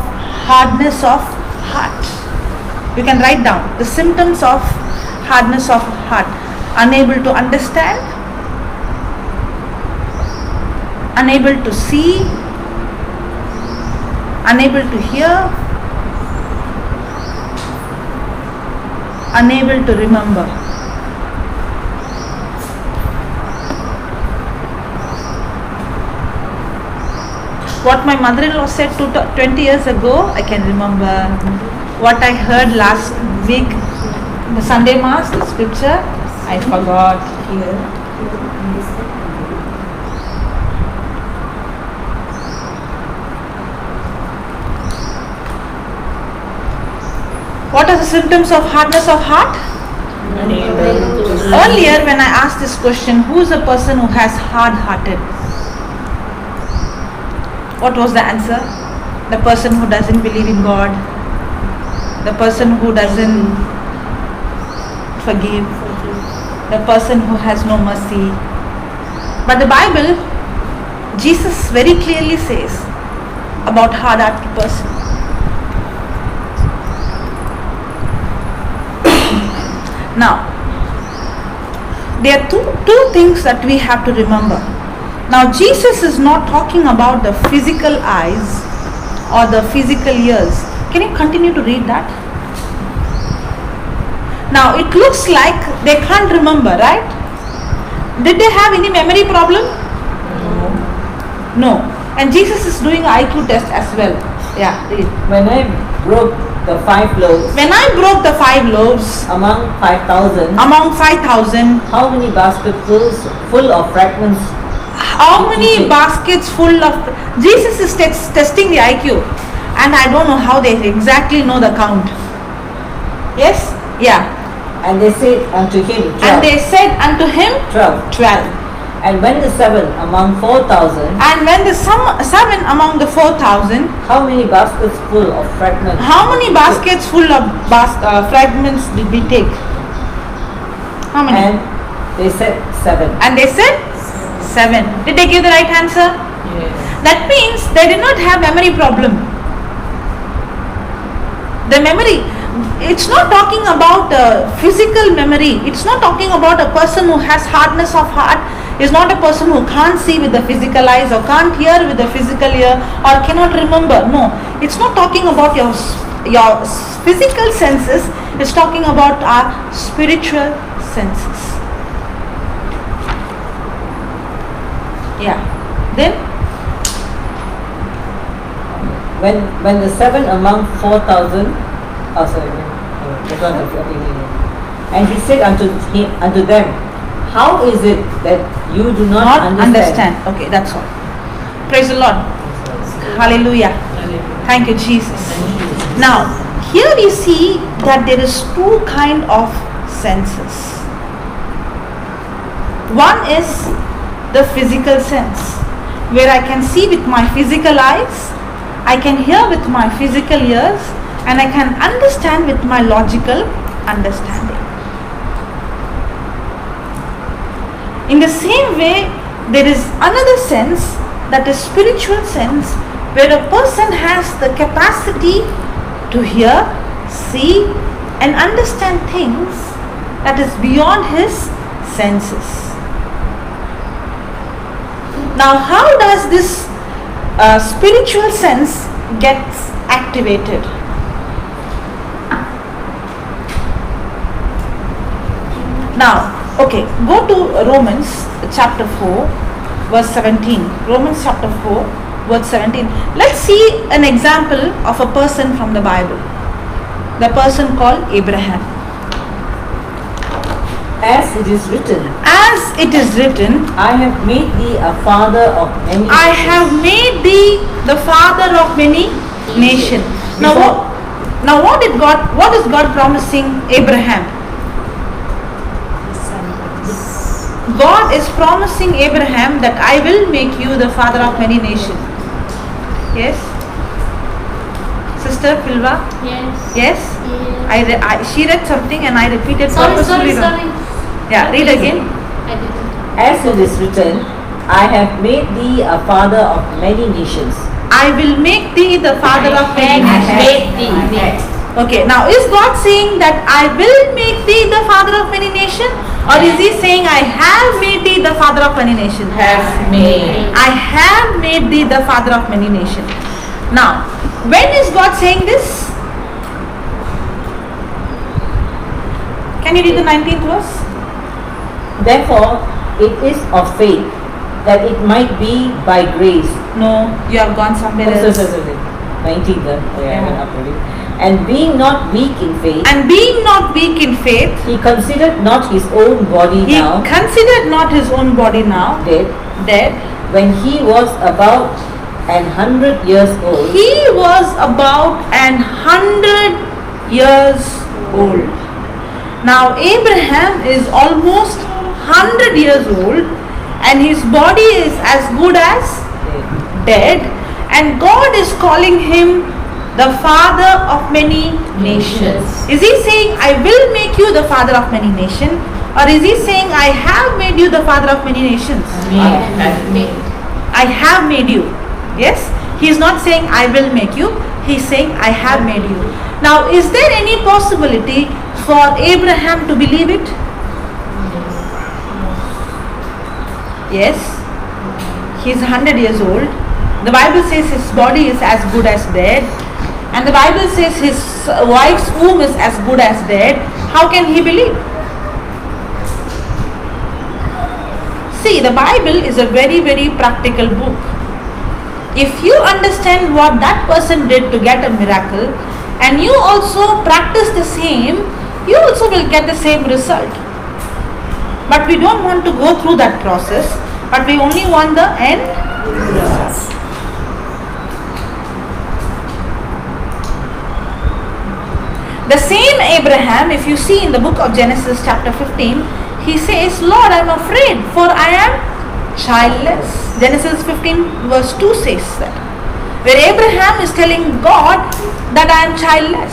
Speaker 1: hardness of heart. You can write down the symptoms of hardness of heart: unable to understand, unable to see, unable to hear, unable to remember. What my mother-in-law said 20 years ago, I can remember. What I heard last week, the Sunday Mass, the scripture, I forgot. What are the symptoms of hardness of heart? Earlier when I asked this question, who is a person who has hard-hearted? What was the answer? The person who doesn't believe in God, the person who doesn't forgive, the person who has no mercy. But the Bible, Jesus very clearly says about hard-hearted person. Now, there are two things that we have to remember. Now, Jesus is not talking about the physical eyes or the physical ears. Can you continue to read that? Now, it looks like they can't remember, right? Did they have any memory problem? No. And Jesus is doing IQ test as well. Yeah, read.
Speaker 3: When I broke the 5 loaves
Speaker 1: When I broke the 5 loaves
Speaker 3: among 5,000,
Speaker 1: among 5,000,
Speaker 3: how many basketfuls full of fragments?
Speaker 1: how many baskets full of... Jesus is testing the IQ, and I don't know how they exactly know the count. Yes? Yeah.
Speaker 3: And they said unto him, 12.
Speaker 1: And they said unto him,
Speaker 3: 12.
Speaker 1: 12.
Speaker 3: And when the 7 among 4,000,
Speaker 1: And when the 7 among the 4,000,
Speaker 3: how many baskets full of fragments?
Speaker 1: how many baskets full of fragments did we take? How many?
Speaker 3: And they said 7.
Speaker 1: And they said 7. Did they give the right answer?
Speaker 3: Yes.
Speaker 1: That means they did not have memory problem. The memory, it's not talking about physical memory. It's not talking about a person who has hardness of heart. Is not a person who can't see with the physical eyes or can't hear with the physical ear or cannot remember. No, it's not talking about your physical senses. It's talking about our spiritual senses. Yeah. Then
Speaker 3: When the 7 among 4,000, and he said unto them, how is it that you do not understand?
Speaker 1: Okay, that's all. Praise the Lord. Hallelujah. Thank you, Jesus. Now, here we see that there is 2 kind of senses. One is the physical sense, where I can see with my physical eyes, I can hear with my physical ears, and I can understand with my logical understanding. In the same way, there is another sense, that is spiritual sense, where a person has the capacity to hear, see, and understand things that is beyond his senses. Now, how does this spiritual sense gets activated? Now, okay, go to Romans chapter 4 verse 17. Romans chapter 4 verse 17. Let's see an example of a person from the Bible. The person called Abraham.
Speaker 3: As it is written,
Speaker 1: As it is written,
Speaker 3: I have made thee a father of many
Speaker 1: I
Speaker 3: nations.
Speaker 1: have made thee the father of many nations. Now what is God promising Abraham? God is promising Abraham that I will make you the father of many nations. Yes? Sister Pilva?
Speaker 4: Yes.
Speaker 1: Yes? She read something and I repeated purposefully.
Speaker 4: Sorry.
Speaker 1: Yeah, read again.
Speaker 4: I didn't.
Speaker 3: As it is written, I have made thee a father of many nations.
Speaker 1: I will make thee the father of many nations. Okay, now is God saying that I will make thee the father of many nations? Or is he saying I have made thee the father of many nations?
Speaker 3: Have made.
Speaker 1: I have made thee the father of many nations. Now, when is God saying this? Can you read the 19th verse?
Speaker 3: Therefore, it is of faith that it might be by grace.
Speaker 1: No, you have gone somewhere
Speaker 3: Oh,
Speaker 1: else.
Speaker 3: sorry. 19th. I went up already. And being not weak in faith,
Speaker 1: And being not weak in faith,
Speaker 3: he considered not his own body
Speaker 1: he
Speaker 3: now
Speaker 1: considered not his own body now
Speaker 3: dead, when he was about 100 years old.
Speaker 1: He was about 100 years old. Now Abraham is almost 100 years old and his body is as good as dead, and God is calling him the father of many nations. Is he saying I will make you the father of many nations, or is he saying I have made you the father of many nations? I have made you. Yes, he is not saying I will make you, he is saying I have made you. Now is there any possibility for Abraham to believe it? Yes, he is 100 years old. The Bible says his body is as good as dead, and the Bible says his wife's womb is as good as dead. How can he believe? See, the Bible is a very, very practical book. If you understand what that person did to get a miracle, and you also practice the same, you also will get the same result. But we don't want to go through that process, but we only want the end result. The same Abraham, if you see in the book of Genesis chapter 15, he says, Lord, I am afraid, for I am childless. Genesis 15 verse 2 says that. Where Abraham is telling God that I am childless.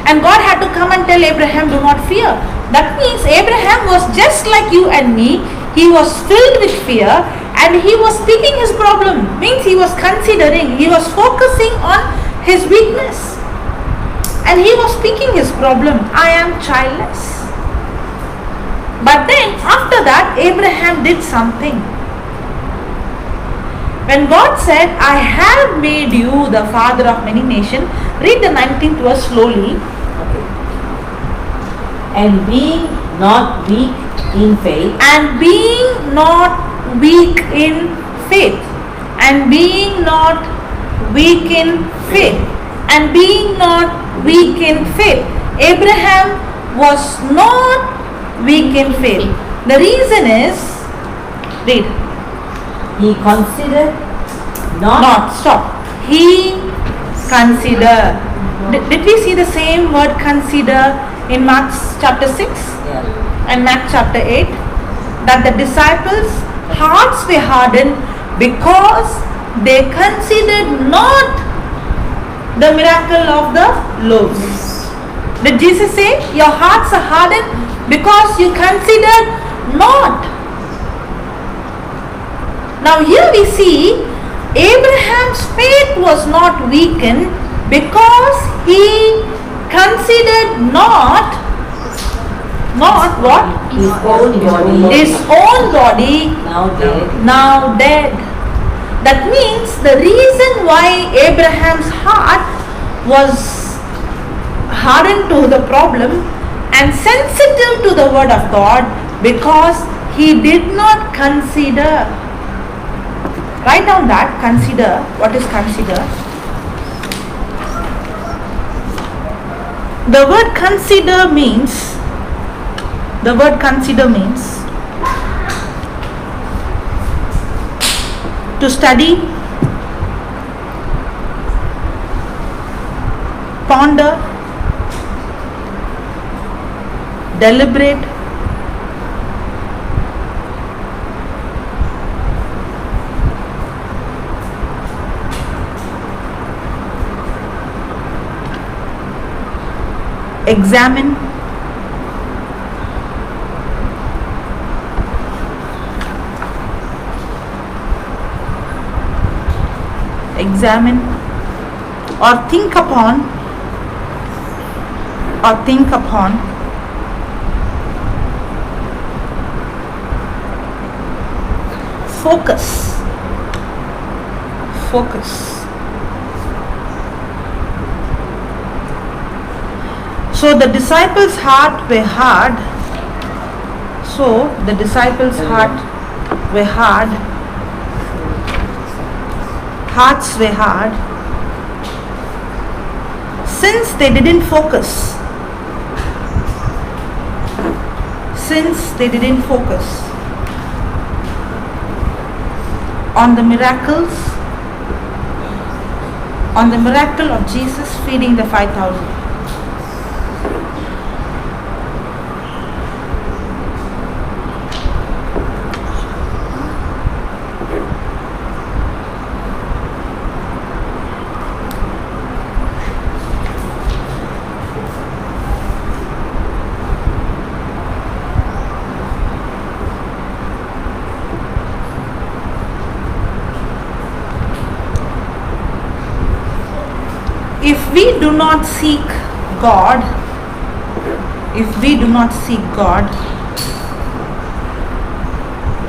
Speaker 1: And God had to come and tell Abraham, do not fear. That means Abraham was just like you and me. He was filled with fear and he was speaking his problem. Means he was considering, he was focusing on his weakness. And he was speaking his problem, I am childless. But then after that, Abraham did something. When God said, I have made you the father of many nations, read the 19th verse slowly.
Speaker 3: And being not weak in faith,
Speaker 1: And being not weak in faith. And being not weak in faith. And being not weak in faith. Abraham was not weak in faith. The reason is, read.
Speaker 3: he considered
Speaker 1: Not, stop. He consider. Did we see the same word consider in Mark chapter 6 and Mark chapter 8? That the disciples' hearts were hardened because they considered not the miracle of the loaves. Did Jesus say, your hearts are hardened because you considered not? Now here we see Abraham's faith was not weakened because he considered not what?
Speaker 3: his own body
Speaker 1: His own body
Speaker 3: now dead.
Speaker 1: That means the reason why Abraham's heart was hardened to the problem and sensitive to the word of God because he did not consider. Write down that, consider. What is consider? The word consider means to study, ponder, deliberate, examine, or think upon, focus. So the disciples' heart were hard. Hearts were hard since they didn't focus. On the miracle of Jesus feeding the 5,000. If we do not seek God,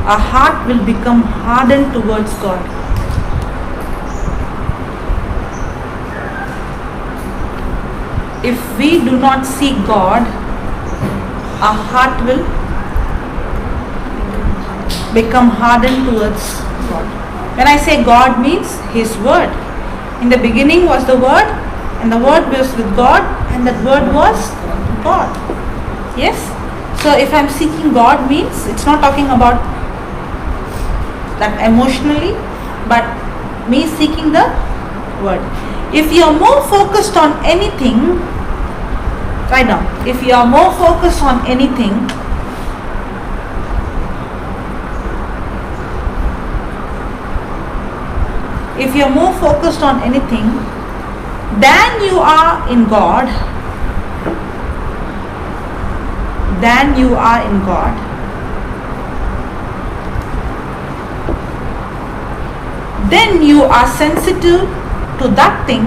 Speaker 1: our heart will become hardened towards God. If we do not seek God, our heart will become hardened towards God. When I say God, means His Word. In the beginning was the Word, and the Word was with God, and that Word was God. Yes? So if I'm seeking God, means it's not talking about that emotionally, but me seeking the Word. If you are more focused on anything, write down. If you are more focused on anything, than you are in God, then you are sensitive to that thing,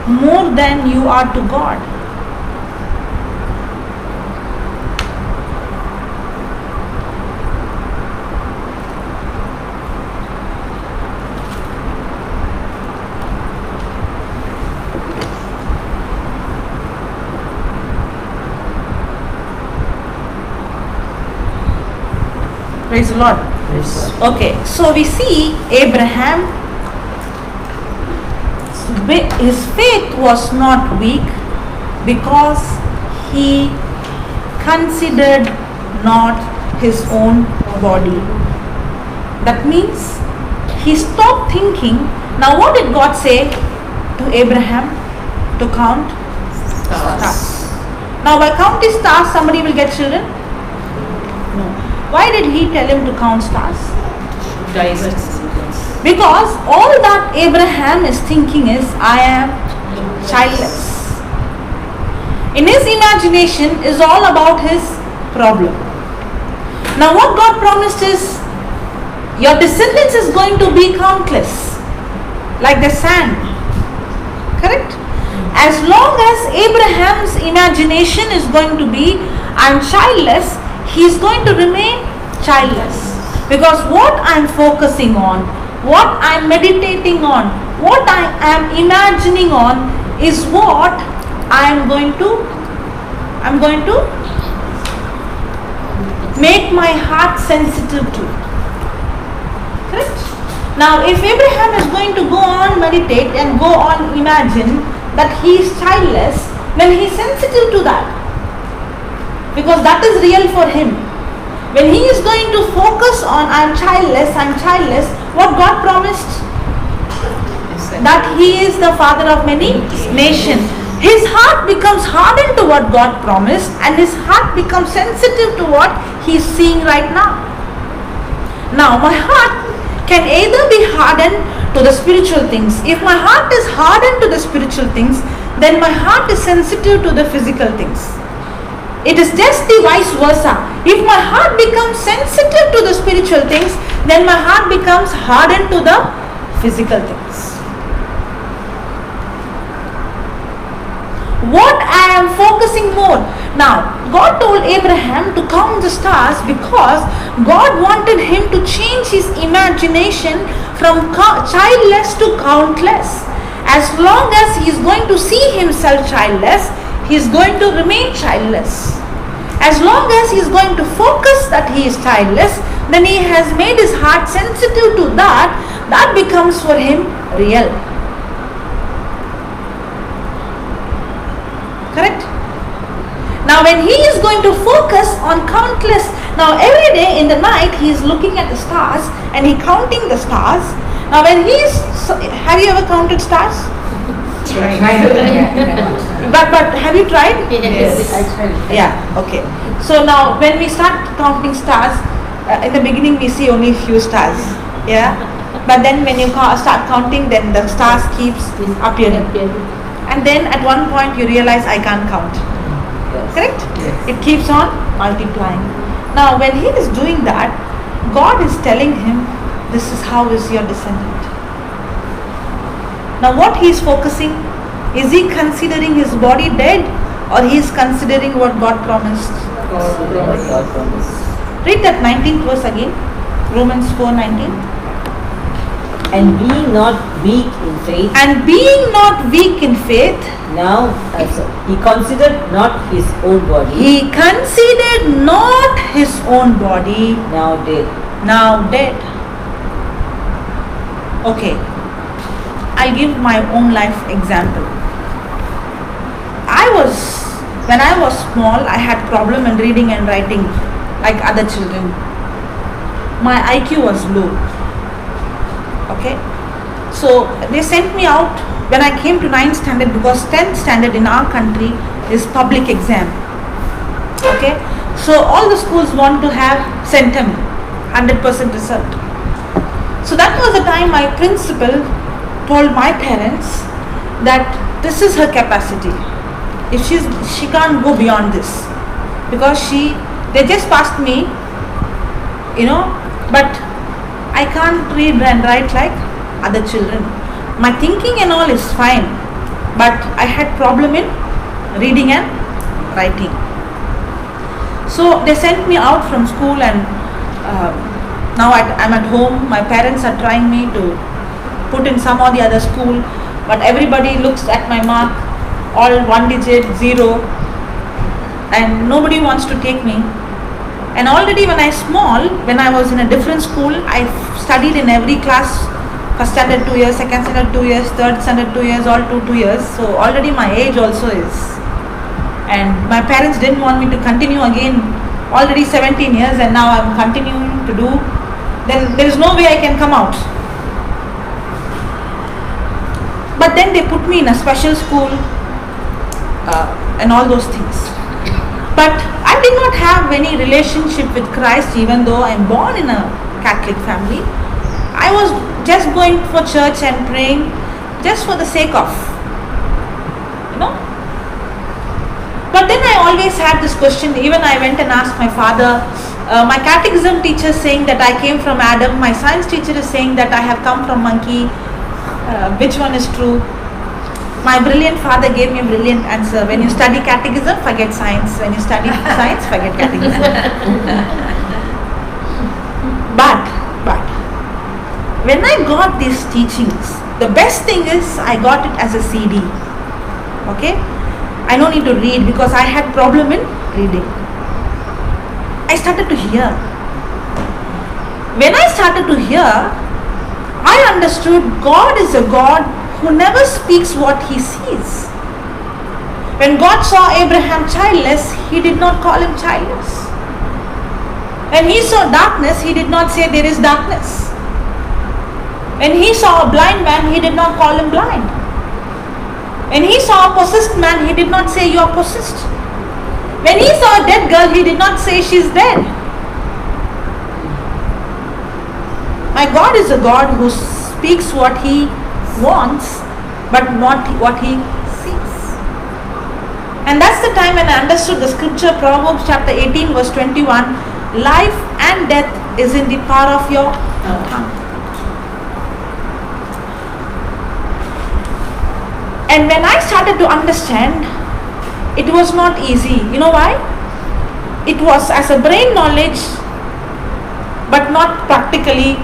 Speaker 1: more than you are to God. Praise the Lord. Okay, so we see Abraham, his faith was not weak because he considered not his own body. That means he stopped thinking. Now what did God say to Abraham? To count stars. Now by counting stars somebody will get children? No. Why did he tell him to count stars? Because all that Abraham is thinking is, I am childless. In his imagination is all about his problem. Now what God promised is, your descendants is going to be countless, like the sand. Correct? As long as Abraham's imagination is going to be, I am childless, he is going to remain childless. Because what I am focusing on, what I am meditating on, what I am imagining on is what I am going to make my heart sensitive to. Correct? Now if Abraham is going to go on meditate and go on imagine that he is childless, then he is sensitive to that. Because that is real for him. When he is going to focus on I am childless, what God promised? That he is the father of many nations. His heart becomes hardened to what God promised, and his heart becomes sensitive to what he is seeing right now. Now my heart can either be hardened to the spiritual things. If my heart is hardened to the spiritual things, then my heart is sensitive to the physical things. It is just the vice versa. If my heart becomes sensitive to the spiritual things, then my heart becomes hardened to the physical things. What I am focusing more. Now, God told Abraham to count the stars because God wanted him to change his imagination from childless to countless. As long as he is going to see himself childless, he is going to remain childless. As long as he is going to focus that he is childless, then he has made his heart sensitive to that. That becomes for him real. Correct? Now when he is going to focus on countless, now every day in the night he is looking at the stars and he counting the stars. Now when he is, have you ever counted stars? But have you tried?
Speaker 4: Yes. I tried.
Speaker 1: Yeah, okay. So now when we start counting stars, in the beginning we see only few stars. Yeah. But then when you start counting, then the stars keeps appearing. And then at one point you realize I can't count. Correct?
Speaker 3: Yes.
Speaker 1: It keeps on multiplying. Now when he is doing that, God is telling him, this is how is your descendant. Now what he is focusing, is he considering his body dead or he is considering what God promised?
Speaker 3: God promised.
Speaker 1: Read that 19th verse again. Romans 4:19.
Speaker 3: And being not weak in faith,
Speaker 1: And being not weak in faith,
Speaker 3: now he considered not his own body,
Speaker 1: he considered not his own body,
Speaker 3: now dead.
Speaker 1: now dead. Okay, I'll give my own life example. When I was small, I had problem in reading and writing like other children. My IQ was low. Okay, so they sent me out when I came to 9th standard, because 10th standard in our country is public exam. Okay, so all the schools want to have centum, 100% result. So that was the time my principal told my parents that this is her capacity. If she can't go beyond this, because they just passed me, but I can't read and write like other children. My thinking and all is fine, but I had problem in reading and writing. So they sent me out from school, and now I'm at home. My parents are trying me to put in some or the other school, but everybody looks at my mark, all 1 digit, 0, and nobody wants to take me. And already when I was in a different school, I studied in every class. First standard 2 years, second standard 2 years, third standard 2 years, all 2 years. So already my age also is. And my parents didn't want me to continue again. Already 17 years and now I'm continuing to do. Then there is no way I can come out. But then they put me in a special school and all those things. But I did not have any relationship with Christ, even though I am born in a Catholic family. I was just going for church and praying just for the sake of, But then I always had this question. Even I went and asked my father. My catechism teacher is saying that I came from Adam. My science teacher is saying that I have come from monkey. Which one is true? My brilliant father gave me a brilliant answer. When you study catechism, forget science. When you study science, forget catechism. But when I got these teachings, the best thing is I got it as a CD. Okay? I don't need to read because I had problem in reading. I started to hear. When I started to hear, I understood God is a God who never speaks what he sees. When God saw Abraham childless, he did not call him childless. When he saw darkness, he did not say there is darkness. When he saw a blind man, he did not call him blind. When he saw a possessed man, he did not say you are possessed. When he saw a dead girl, he did not say she is dead. My God is a God who speaks what He wants, but not what He sees. And that's the time when I understood the scripture, Proverbs chapter 18 verse 21, life and death is in the power of your tongue. And when I started to understand, it was not easy. You know why? It was as a brain knowledge, but not practically.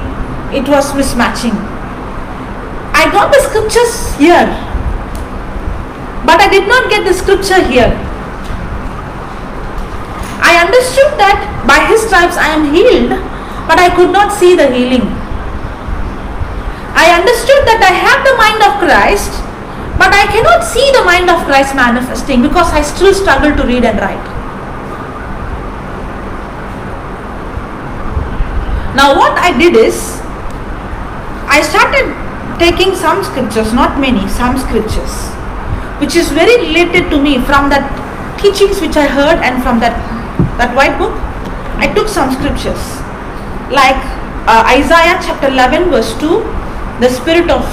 Speaker 1: It was mismatching. I got the scriptures here, but I did not get the scripture here. I understood that by His stripes I am healed, but I could not see the healing. I understood that I have the mind of Christ, but I cannot see the mind of Christ manifesting because I still struggle to read and write. Now what I did is, I started taking some scriptures, not many, some scriptures, which is very related to me from that teachings which I heard and from that white book. I took some scriptures like Isaiah chapter 11 verse 2, the spirit of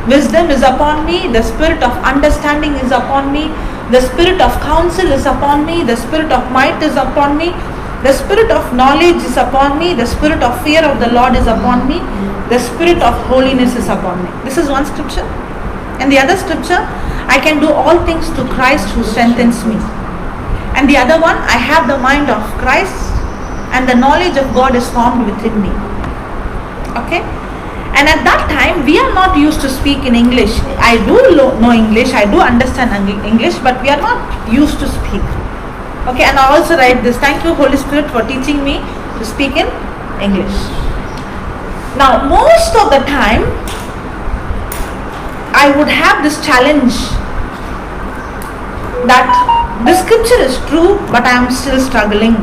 Speaker 1: wisdom is upon me, the spirit of understanding is upon me, the spirit of counsel is upon me, the spirit of might is upon me, the spirit of knowledge is upon me, the spirit of fear of the Lord is upon me, the spirit of holiness is upon me. This is one scripture. And the other scripture, I can do all things to Christ who strengthens me. And the other one, I have the mind of Christ and the knowledge of God is formed within me. Okay? And at that time, we are not used to speak in English. I do know English, I do understand English, but we are not used to speak. Okay, and I also write this, thank you Holy Spirit for teaching me to speak in English. Now, most of the time, I would have this challenge that the scripture is true, but I am still struggling.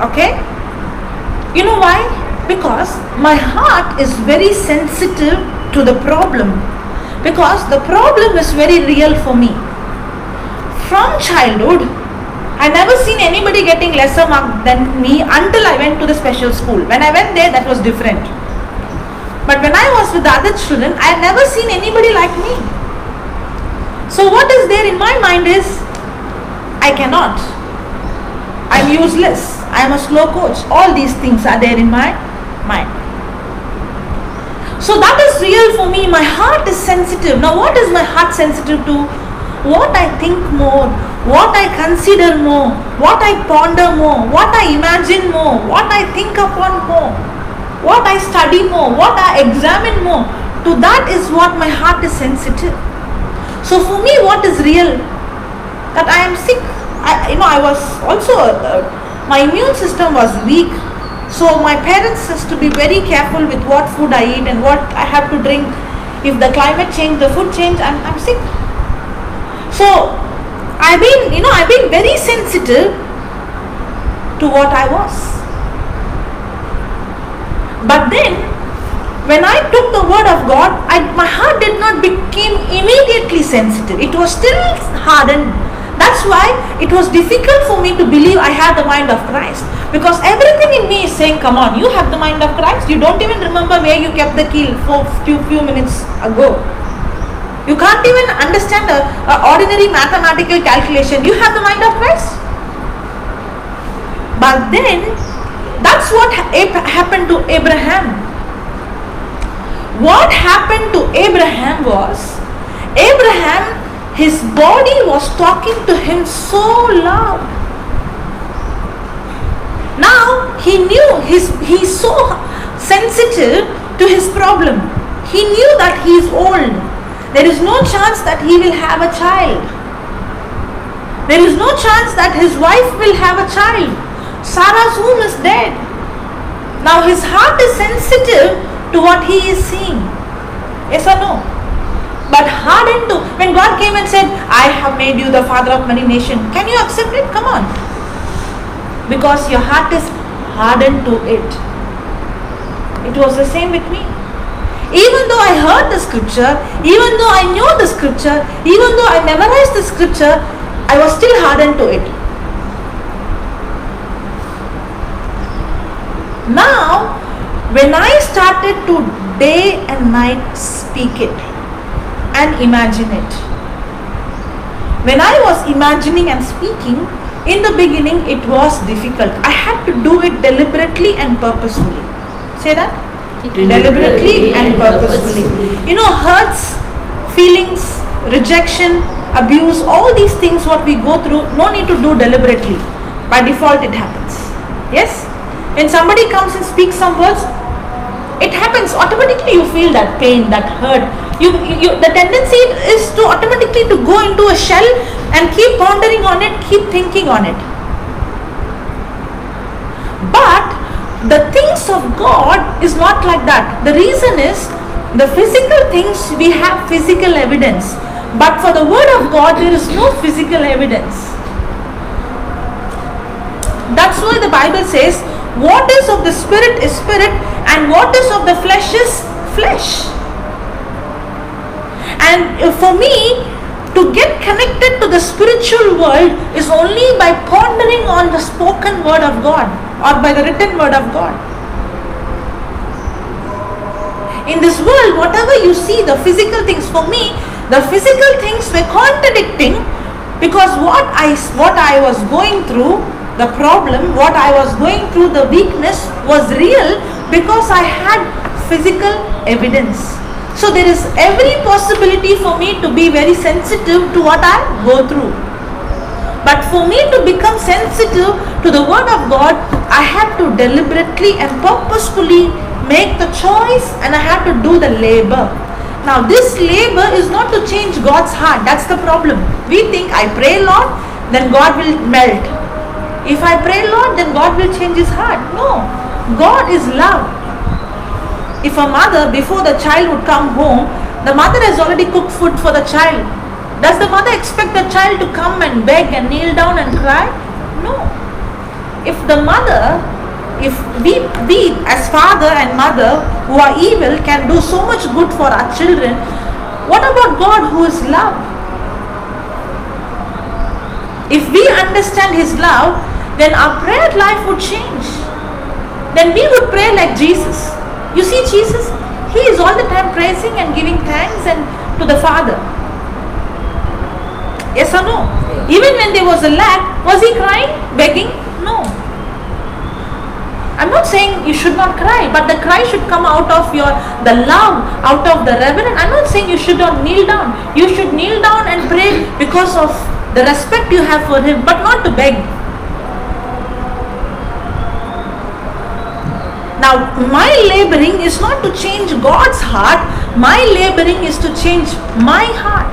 Speaker 1: Okay? You know why? Because my heart is very sensitive to the problem. Because the problem is very real for me. From childhood, I never seen anybody getting lesser mark than me until I went to the special school. When I went there, that was different. But when I was with the other children, I had never seen anybody like me. So what is there in my mind is, I cannot. I'm useless. I am a slow coach. All these things are there in my mind. So that is real for me. My heart is sensitive. Now what is my heart sensitive to? What I think more, what I consider more, what I ponder more, what I imagine more, what I think upon more, what I study more, what I examine more. To that is what my heart is sensitive. So for me, what is real? That I am sick. I was also, my immune system was weak. So my parents used to be very careful with what food I eat and what I have to drink. If the climate change, the food change, I'm sick. So I've been very sensitive to what I was. But then when I took the word of God, my heart did not become immediately sensitive. It was still hardened. That's why it was difficult for me to believe I had the mind of Christ. Because everything in me is saying, come on, you have the mind of Christ. You don't even remember where you kept the key for few minutes ago. You can't even understand an ordinary mathematical calculation. You have the mind of Christ. But then, that's what happened to Abraham. What happened to Abraham was, Abraham, his body was talking to him so loud. Now, he knew, he's so sensitive to his problem. He knew that he is old. There is no chance that he will have a child. There is no chance that his wife will have a child. Sarah's womb is dead. Now his heart is sensitive to what he is seeing. Yes or no? But hardened to, when God came and said, I have made you the father of many nations, can you accept it? Come on. Because your heart is hardened to it. It was the same with me. Even though I heard the scripture, even though I knew the scripture, even though I memorized the scripture, I was still hardened to it. Now, When I started to day and night speak it and imagine it, when I was imagining and speaking, in the beginning it was difficult. I had to do it deliberately and purposefully. Say that? Deliberately and purposefully. You know, hurts, feelings, rejection, abuse, all these things what we go through, no need to do deliberately. By default it happens. Yes? When somebody comes and speaks some words, it happens automatically. You feel that pain, that hurt. The tendency is to automatically to go into a shell and keep pondering on it, keep thinking on it. But the things of God is not like that. The reason is, the physical things we have physical evidence, but for the word of God there is no physical evidence. That's why the Bible says, what is of the spirit is spirit, and what is of the flesh is flesh. And for me to get connected to the spiritual world is only by pondering on the spoken word of God or by the written word of God. In this world, whatever you see, the physical things, for me, the physical things were contradicting, because what I was going through, the problem, what I was going through, the weakness was real, because I had physical evidence. So there is every possibility for me to be very sensitive to what I go through. But for me to become sensitive to the word of God, I have to deliberately and purposefully make the choice, and I have to do the labor. Now this labor is not to change God's heart. That's the problem. We think, I pray Lord, then God will melt. If I pray Lord, then God will change his heart. No. God is love. If a mother, before the child would come home, the mother has already cooked food for the child. Does the mother expect the child to come and beg and kneel down and cry? No. If we as father and mother who are evil can do so much good for our children, what about God who is love? If we understand his love, then our prayer life would change. Then we would pray like Jesus. You see, Jesus, he is all the time praising and giving thanks and to the Father. Yes or no? Even when there was a lack, was he crying, begging? No. I'm not saying you should not cry, but the cry should come out of the love, out of the reverence. I'm not saying you should not kneel down. You should kneel down and pray because of the respect you have for him, but not to beg. Now, my laboring is not to change God's heart. My laboring is to change my heart.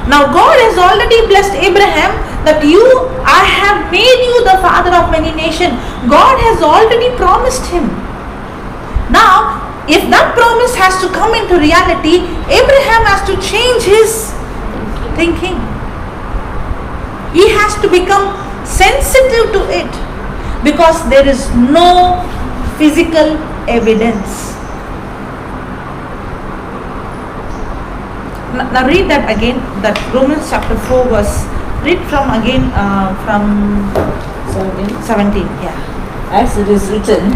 Speaker 1: Now, God has already blessed Abraham that I have made you the father of many nations. God has already promised him. Now, if that promise has to come into reality, Abraham has to change his thinking. He has to become sensitive to it, because there is no physical evidence. Now read that again, that Romans chapter 4 verse, read from 17. Yeah.
Speaker 3: As it is written,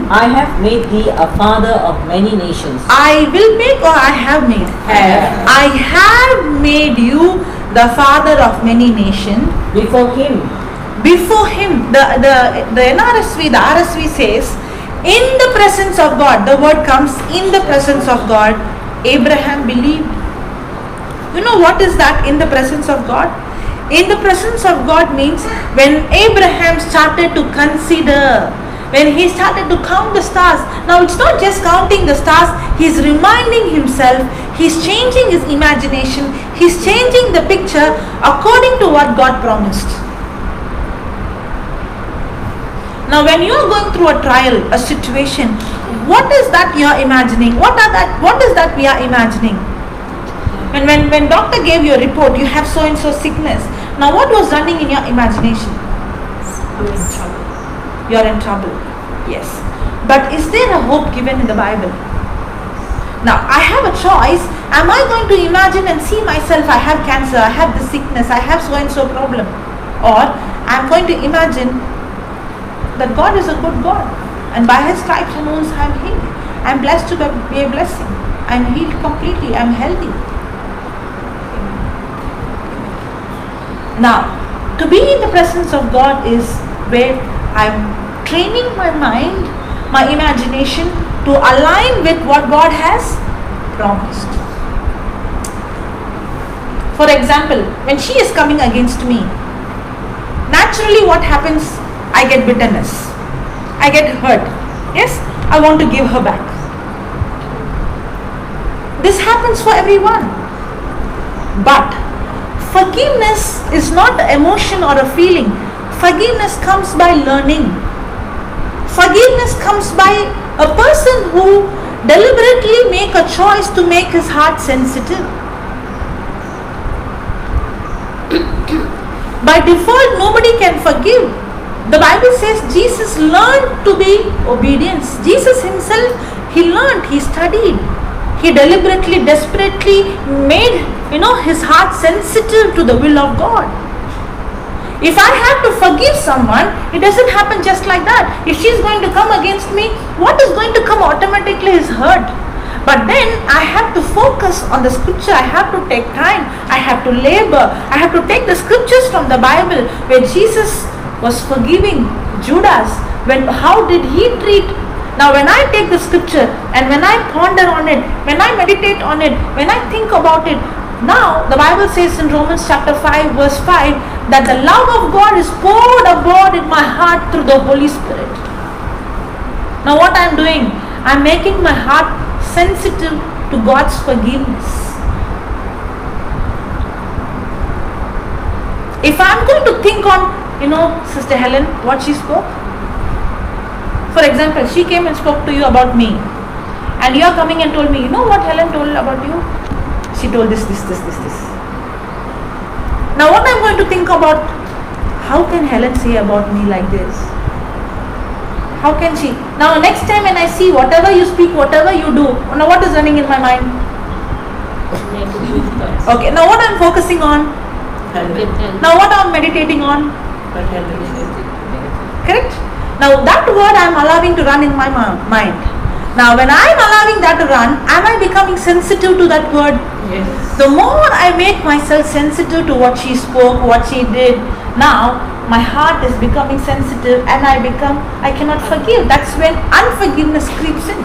Speaker 1: I
Speaker 3: have made thee a father of many nations.
Speaker 1: I will make, or I have made? I have made you the father of many nations.
Speaker 3: Before him, the NRSV, the RSV says, in the presence of God. The word comes, in the presence of God, Abraham believed. You know what is that, in the presence of God? In the presence of God means when Abraham started to consider, when he started to count the stars. Now it's not just counting the stars, he's reminding himself, he's changing his imagination, he's changing the picture according to what God promised. Now when you are going through a trial, a situation, what is that you are imagining? What is that we are imagining? When doctor gave you a report, you have so and so sickness. Now what was running in your imagination?
Speaker 2: I'm in trouble.
Speaker 1: You're in trouble. Yes. But is there a hope given in the Bible? Now I have a choice. Am I going to imagine and see myself, I have cancer, I have the sickness, I have so and so problem? Or I'm going to imagine that God is a good God. And by His stripes and wounds I am healed. I am blessed to be a blessing. I am healed completely. I am healthy. Now, to be in the presence of God is where I am training my mind, my imagination to align with what God has promised. For example, when she is coming against me, naturally what happens? I get bitterness. I get hurt. Yes, I want to give her back. This happens for everyone. But forgiveness is not an emotion or a feeling. Forgiveness comes by learning. Forgiveness comes by a person who deliberately make a choice to make his heart sensitive. By default, nobody can forgive. The Bible says Jesus learned to be obedient. Jesus himself, he learned, he studied. He deliberately, desperately made, his heart sensitive to the will of God. If I have to forgive someone, it doesn't happen just like that. If she's going to come against me, what is going to come automatically is hurt. But then I have to focus on the scripture. I have to take time. I have to labor. I have to take the scriptures from the Bible where Jesus was forgiving Judas. How did he treat? Now when I take the scripture and when I ponder on it, when I meditate on it, when I think about it, now the Bible says in Romans chapter 5 verse 5 that the love of God is poured abroad in my heart through the Holy Spirit. Now what I am doing? I am making my heart sensitive to God's forgiveness. If I am going to think on, Sister Helen, what she spoke. For example, she came and spoke to you about me. And you are coming and told me, what Helen told about you? She told this. Now what I am going to think about, how can Helen say about me like this? How can she? Now next time when I see whatever you speak, whatever you do, now what is running in my mind? Okay, now what I am focusing on? Now what I am meditating on? Correct? Now that word I am allowing to run in my mind. Now when I am allowing that to run, am I becoming sensitive to that word?
Speaker 3: Yes.
Speaker 1: The more I make myself sensitive to what she spoke, what she did, now my heart is becoming sensitive and I cannot forgive. That's when unforgiveness creeps in.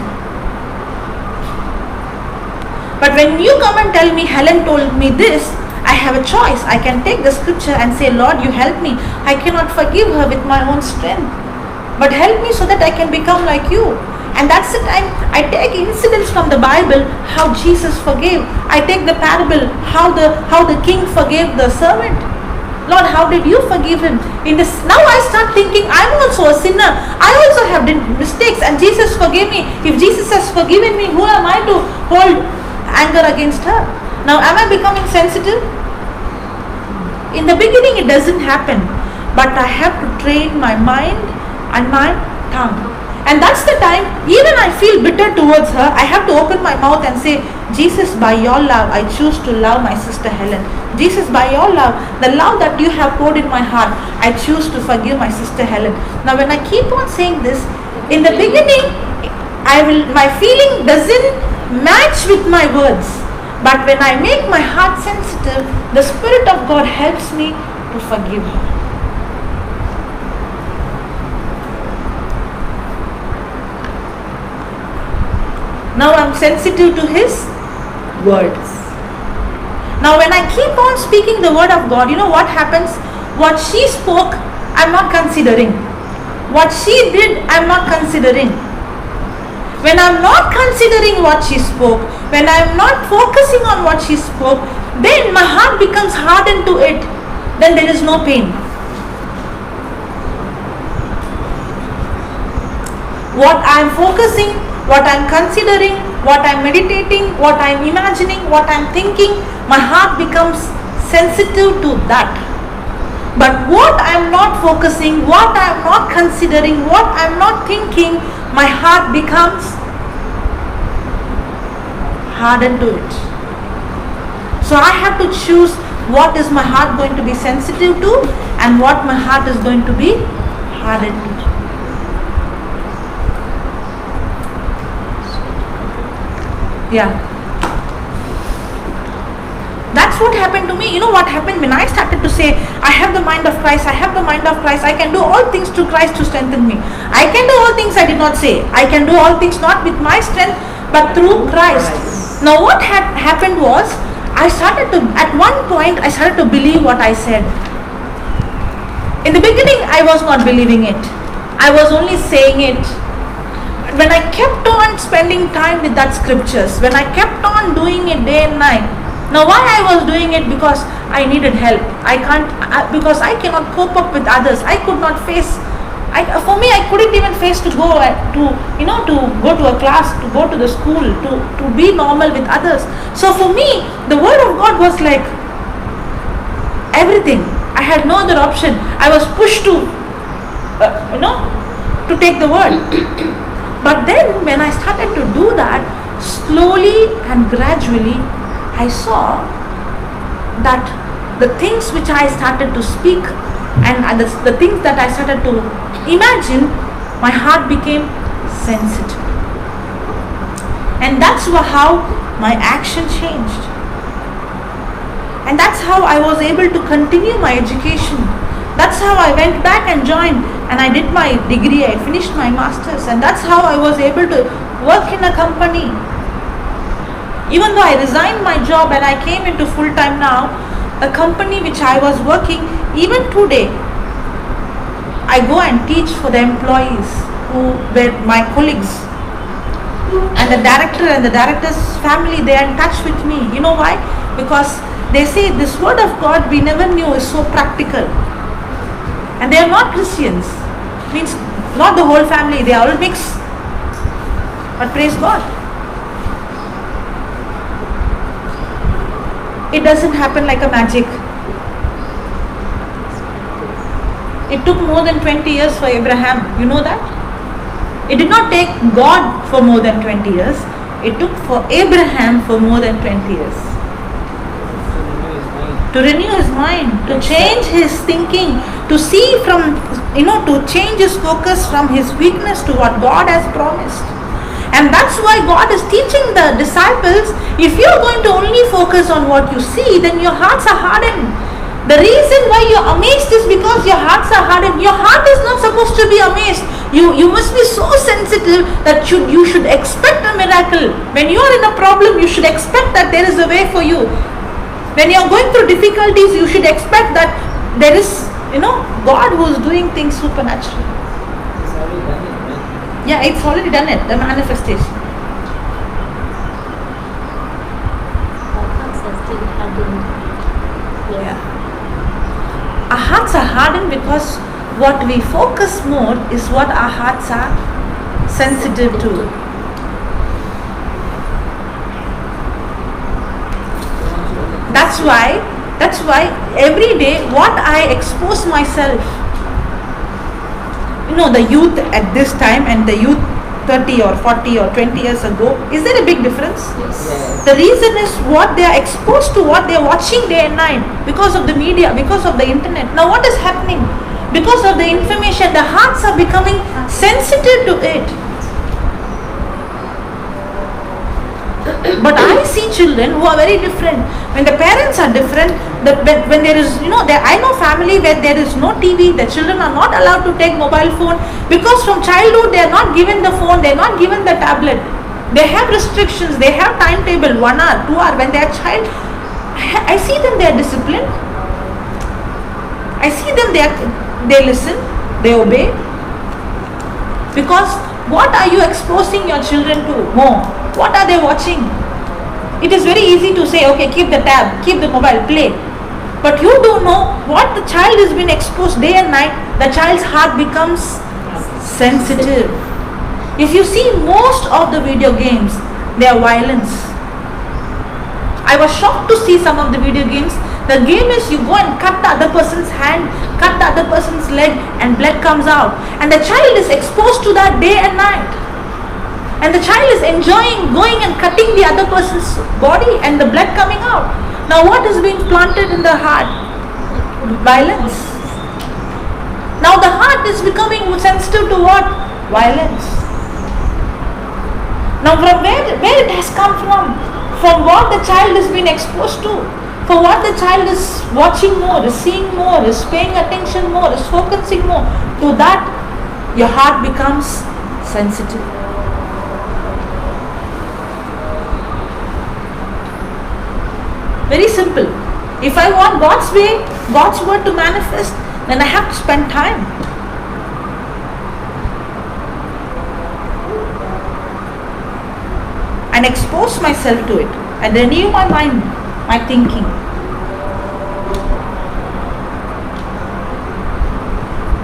Speaker 1: But when you come and tell me, Helen told me this, I have a choice. I can take the scripture and say, Lord, you help me. I cannot forgive her with my own strength. But help me so that I can become like you. And that's the time I take incidents from the Bible, how Jesus forgave. I take the parable, how the king forgave the servant. Lord, how did you forgive him? Now I start thinking, I'm also a sinner. I also have done mistakes and Jesus forgave me. If Jesus has forgiven me, who am I to hold anger against her? Now am I becoming sensitive? In the beginning it doesn't happen. But I have to train my mind and my tongue. And that's the time, even I feel bitter towards her, I have to open my mouth and say, Jesus, by your love, I choose to love my sister Helen. Jesus, by your love, the love that you have poured in my heart, I choose to forgive my sister Helen. Now when I keep on saying this, in the beginning, my feeling doesn't match with my words. But when I make my heart sensitive, the Spirit of God helps me to forgive her. Now I'm sensitive to His words. Now when I keep on speaking the word of God, you know what happens? What she spoke, I'm not considering. What she did, I'm not considering. When I'm not considering what she spoke, when I'm not focusing on what she spoke, then my heart becomes hardened to it. Then there is no pain. What I'm focusing, what I'm considering, what I'm meditating, what I'm imagining, what I'm thinking, my heart becomes sensitive to that. But what I'm not focusing, what I'm not considering, what I'm not thinking, my heart becomes hardened to it. So I have to choose what is my heart going to be sensitive to and what my heart is going to be hardened to. Yeah. That's what happened to me. You know what happened when I started to say, I have the mind of Christ, I have the mind of Christ, I can do all things through Christ to strengthen me. I can do all things, I did not say. I can do all things not with my strength, but through Christ. Now what had happened was, at one point, I started to believe what I said. In the beginning, I was not believing it. I was only saying it. When I kept on spending time with that scriptures, when I kept on doing it day and night. Now why I was doing it? Because I needed help. Because I cannot cope up with others. I could not face. For me, I couldn't even face to go to go to a class, to go to the school, to be normal with others. So for me, the word of God was like everything. I had no other option. I was pushed to to take the word. But then when I started to do that, slowly and gradually, I saw that the things which I started to speak and the things that I started to imagine, my heart became sensitive. And that's how my action changed. And that's how I was able to continue my education. That's how I went back and joined, and I did my degree, I finished my master's, and that's how I was able to work in a company. Even though I resigned my job and I came into full-time now, the company which I was working, even today, I go and teach for the employees who were my colleagues. And the director and the director's family, they are in touch with me. You know why? Because they say this word of God we never knew is so practical. And they are not Christians. Means not the whole family, they are all mixed. But praise God. It doesn't happen like a magic. It took more than 20 years for Abraham. You know that? It did not take God for more than 20 years. It took for Abraham for more than 20 years. To renew his mind, to change his thinking, to see from, to change his focus from his weakness to what God has promised. And that's why God is teaching the disciples, if you're going to only focus on what you see, then your hearts are hardened. The reason why you're amazed is because your hearts are hardened. Your heart is not supposed to be amazed. You must be so sensitive that you should expect a miracle. When you are in a problem, you should expect that there is a way for you. When you are going through difficulties, you should expect that there is, God who is doing things supernaturally. Yeah, it's already done it, the manifestation. Our hearts are hardened because what we focus more is what our hearts are sensitive to. That's why every day what I expose myself, the youth at this time and the youth 30 or 40 or 20 years ago, is there a big difference?
Speaker 3: Yes.
Speaker 1: The reason is what they are exposed to, what they are watching day and night, because of the media, because of the internet. Now what is happening? Because of the information, the hearts are becoming sensitive to it. But I see children who are very different. When the parents are different, when there is, I know family where there is no TV, the children are not allowed to take mobile phone because from childhood they are not given the phone, they are not given the tablet. They have restrictions, they have timetable, 1 hour, 2 hour. When they are child, I see them, they are disciplined. I see them, they listen, they obey. Because what are you exposing your children to more? What are they watching? It is very easy to say, okay, keep the tab, keep the mobile, play. But you don't know what the child has been exposed day and night. The child's heart becomes sensitive. If you see most of the video games, they are violence. I was shocked to see some of the video games. The game is you go and cut the other person's hand, cut the other person's leg, and blood comes out. And the child is exposed to that day and night. And the child is enjoying going and cutting the other person's body and the blood coming out. Now what is being planted in the heart? Violence. Now the heart is becoming sensitive to what? Violence. Now from where it has come from what the child has been exposed to, for what the child is watching more, is seeing more, is paying attention more, is focusing more, to that your heart becomes sensitive. Very simple. If I want God's way, God's word to manifest, then I have to spend time. And expose myself to it and renew my mind, my thinking.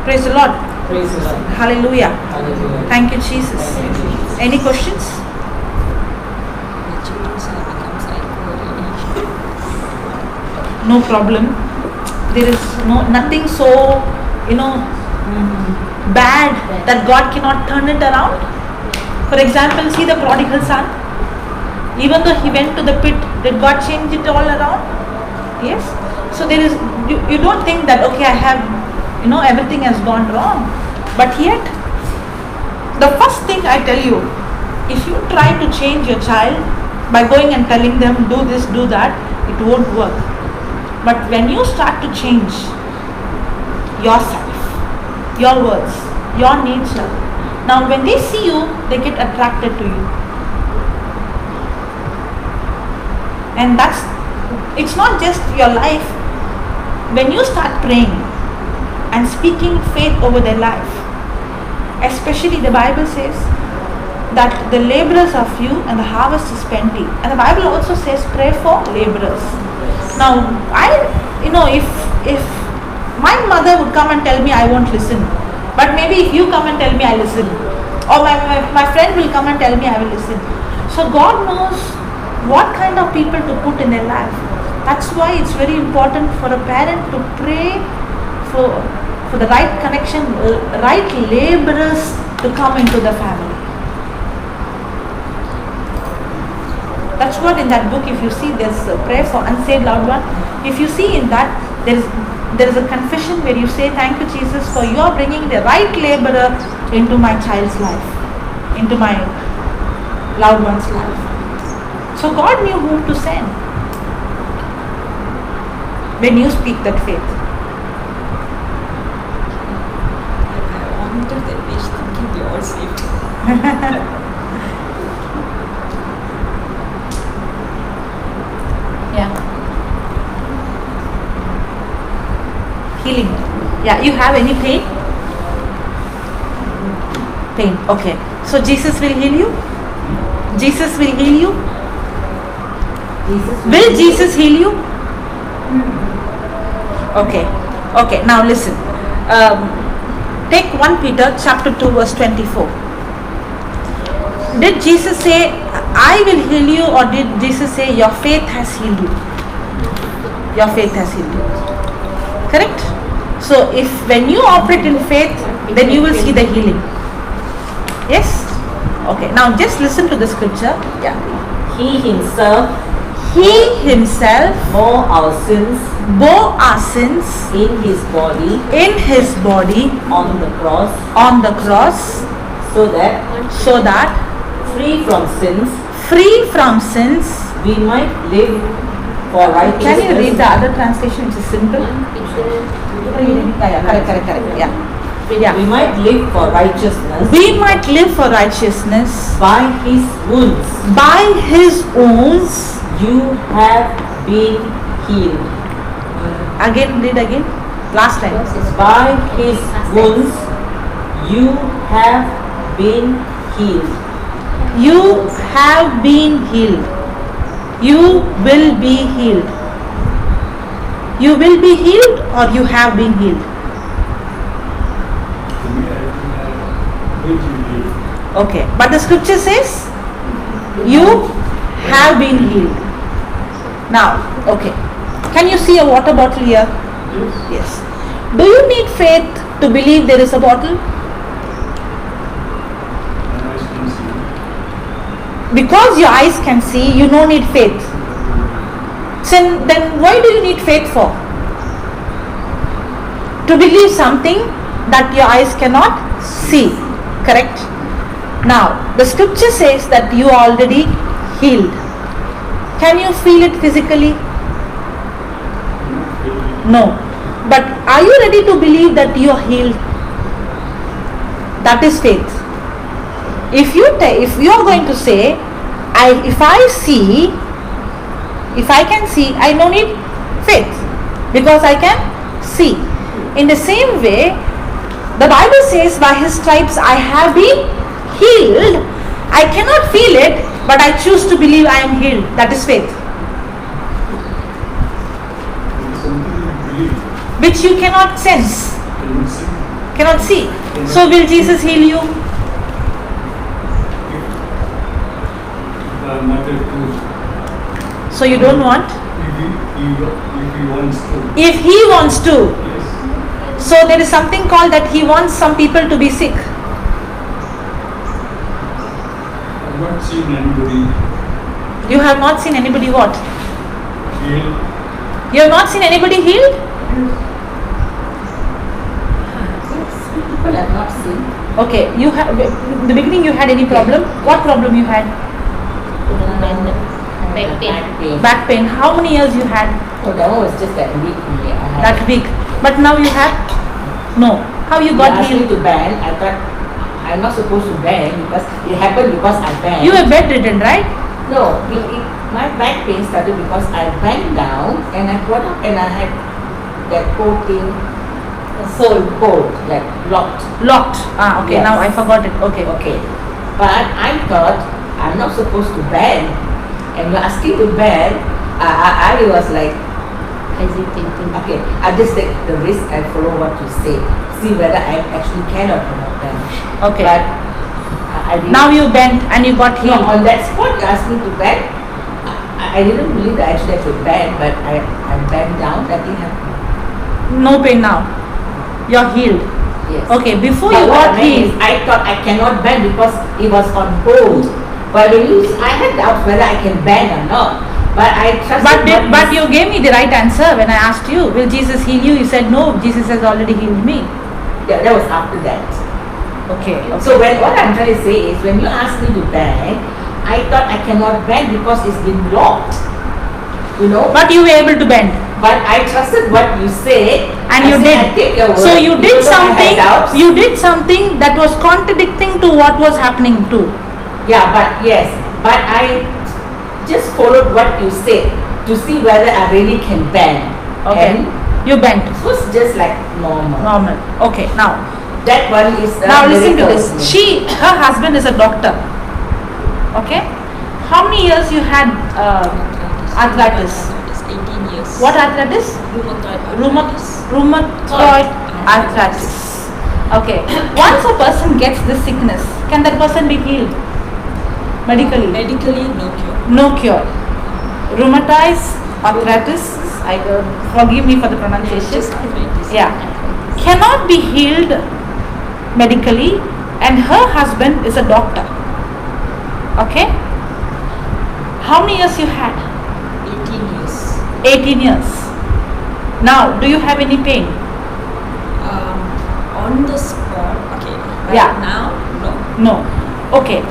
Speaker 1: Praise the Lord.
Speaker 3: Praise the Lord.
Speaker 1: Hallelujah.
Speaker 3: Hallelujah.
Speaker 1: Thank you, Jesus.
Speaker 3: Thank you, Jesus.
Speaker 1: Any questions?
Speaker 2: The children shall become psycho already.
Speaker 1: No problem. There is nothing so, bad that God cannot turn it around. For example, see the prodigal son. Even though he went to the pit, did God change it all around? Yes. So there is, you don't think that, okay, I have, everything has gone wrong. But yet, the first thing I tell you, if you try to change your child by going and telling them, do this, do that, it won't work. But when you start to change yourself, your words, your nature, now when they see you, they get attracted to you. And it's not just your life. When you start praying and speaking faith over their life, especially the Bible says that the laborers are few and the harvest is plenty. And the Bible also says pray for laborers. Now, if my mother would come and tell me, I won't listen. But maybe if you come and tell me, I listen. Or my friend will come and tell me, I will listen. So God knows what kind of people to put in their life. That's why it's very important for a parent to pray for the right connection, right laborers to come into the family. That's what in that book, if you see, there's a prayer for unsaved loved one. If you see in that, there is a confession where you say, thank you Jesus for your bringing the right laborer into my child's life, into my loved one's life. So God knew whom to send when you speak that faith.
Speaker 2: I wanted that wish thinking they all saved.
Speaker 1: Yeah. Healing. Yeah, you have any pain? Pain, okay. So Jesus will heal you? Jesus will heal you? Will Jesus heal you? Okay, now listen. Take 1 Peter chapter 2 verse 24. Did Jesus say, I will heal you, or did Jesus say, your faith has healed you? Your faith has healed you. Correct? So if when you operate in faith, then you will see the healing. Yes? Okay, now just listen to the scripture. Yeah.
Speaker 3: He himself
Speaker 1: He himself
Speaker 3: bore our sins in his body on the cross, so that free from sins we might live for righteousness.
Speaker 1: Can you read the other translation which is simple? Correct. Yeah.
Speaker 3: We might live for righteousness.
Speaker 1: We might live for righteousness.
Speaker 3: By his wounds.
Speaker 1: By his wounds.
Speaker 3: You have been healed.
Speaker 1: Again, read again. Last time.
Speaker 3: By his wounds you have been healed.
Speaker 1: You have been healed. You will be healed. You will be healed or you have been healed. Okay, but the scripture says you have been healed. Now, okay, can you see a water bottle here? Yes. Do you need faith to believe there is a bottle? Because your eyes can see, you don't need faith. So then why do you need faith for? To believe something that your eyes cannot see. Correct? Now, the scripture says that you are already healed. Can you feel it physically? No. But are you ready to believe that you are healed? That is faith. If you are going to say, if I can see, I don't need faith because I can see. In the same way, the Bible says, by His stripes I have been healed. I cannot feel it, but I choose to believe I am healed. That is faith. Which you cannot sense, cannot see. So will Jesus heal you? So you don't want? If He wants to. So there is something called that He wants some people to be sick.
Speaker 5: I've not seen anybody
Speaker 1: You have not seen anybody what?
Speaker 5: healed.
Speaker 1: You have not seen anybody healed?
Speaker 3: Some people have not seen.
Speaker 1: Okay, you have, in the beginning you had any problem? What problem you had?
Speaker 4: Back pain.
Speaker 1: Back pain. How many years you had?
Speaker 3: Oh, that one was just that week only. I had.
Speaker 1: That week. But now you have? No. How you
Speaker 3: They
Speaker 1: got
Speaker 3: asked me
Speaker 1: healed?
Speaker 3: to bend. I thought I'm not supposed to bend because it happened because I bent.
Speaker 1: You were bedridden, right?
Speaker 3: No, my back pain started because I bent down and I got up and I had that whole thing cold, like locked.
Speaker 1: Locked. Ah, okay.
Speaker 3: Yes.
Speaker 1: Now I forgot it. Okay.
Speaker 3: Okay. But I thought I'm not supposed to bend. And you're asking to bend, I was like,
Speaker 4: Hesitating.
Speaker 3: okay, I just take the risk and follow what you say. See whether I actually can or cannot bend.
Speaker 1: Okay.
Speaker 3: But I didn't.
Speaker 1: Now you bent and you got
Speaker 3: No,
Speaker 1: healed.
Speaker 3: on that spot you asked me to bend. I didn't believe that actually I could bend, but I bent down, nothing happened.
Speaker 1: No pain now. You're healed.
Speaker 3: Yes.
Speaker 1: Okay, before
Speaker 3: But
Speaker 1: you
Speaker 3: what
Speaker 1: got
Speaker 3: I meant is,
Speaker 1: healed.
Speaker 3: I thought I cannot bend because it was on hold. But when I had doubts whether I can bend or not. But I trusted
Speaker 1: But you gave me the right answer when I asked you, will Jesus heal you? You said no, Jesus has already healed me.
Speaker 3: Yeah, that was after that.
Speaker 1: Okay.
Speaker 3: So what I'm trying to say is, when you asked me to bend, I thought I cannot bend because it's been locked. You know?
Speaker 1: But you were able to bend.
Speaker 3: But I trusted what you say.
Speaker 1: And
Speaker 3: I
Speaker 1: you
Speaker 3: said,
Speaker 1: did.
Speaker 3: I take your word,
Speaker 1: So you did
Speaker 3: even though I had
Speaker 1: something.
Speaker 3: doubts.
Speaker 1: You did something that was contradicting to what was happening too.
Speaker 3: Yeah, but yes. But I just followed what you said to see whether I really can bend.
Speaker 1: Okay.
Speaker 3: And
Speaker 1: You bent.
Speaker 3: it was just like normal.
Speaker 1: Normal. Okay. Now
Speaker 3: That one is
Speaker 1: Now listen to this.
Speaker 3: miracle.
Speaker 1: Her husband is a doctor. Okay. How many years you had arthritis?
Speaker 2: 18 years.
Speaker 1: What arthritis? Rheumatoid arthritis. Okay. Once a person gets this sickness, can that person be healed medically?
Speaker 2: Medically, no cure.
Speaker 1: No cure. Rheumatoid arthritis. Forgive me for the pronunciation.
Speaker 2: Just arthritis.
Speaker 1: Yeah. Cannot be healed medically, and her husband is a doctor. Okay. How many years you had?
Speaker 2: 18 years.
Speaker 1: 18 years. Now, do you have any pain?
Speaker 2: On the spot, okay. Right
Speaker 1: Yeah.
Speaker 2: now, no.
Speaker 1: No. Okay.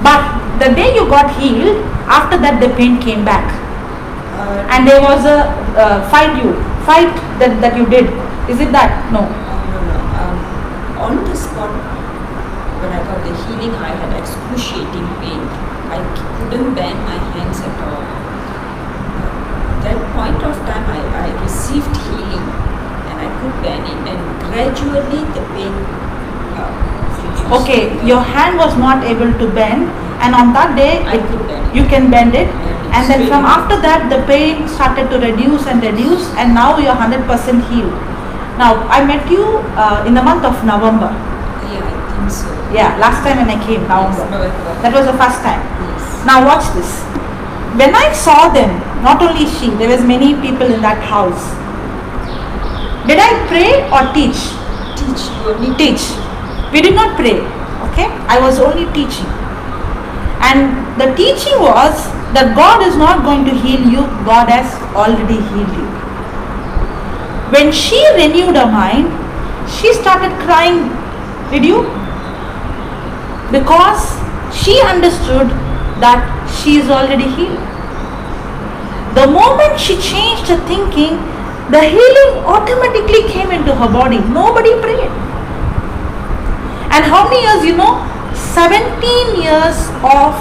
Speaker 1: But the day you got healed, after that the pain came back, and there was a fight that you did. Is it that? No.
Speaker 2: On the spot, when I got the healing, I had excruciating pain. I couldn't bend my hands at all. That point of time, I received healing, and I could bend it, and gradually the pain reduced.
Speaker 1: Okay. Your hand was not able to bend, and on that day
Speaker 2: I could bend it.
Speaker 1: you can bend it,
Speaker 2: Yeah,
Speaker 1: and then from
Speaker 2: straight.
Speaker 1: after that the pain started to reduce, and now you're 100% healed. Now I met you in the month of November.
Speaker 2: Yeah, I think so.
Speaker 1: Yeah, last time when I came, November.
Speaker 2: November.
Speaker 1: That was the first time.
Speaker 2: Yes.
Speaker 1: Now watch this. When I saw them, not only she, there was many people in that house. Did I pray or teach?
Speaker 2: Teach you only
Speaker 1: Teach. We did not pray. Okay? I was only teaching. And the teaching was that God is not going to heal you, God has already healed you. When she renewed her mind, she started crying. Did you? Because she understood that she is already healed. The moment she changed her thinking, the healing automatically came into her body. Nobody prayed. And how many years, 17 years of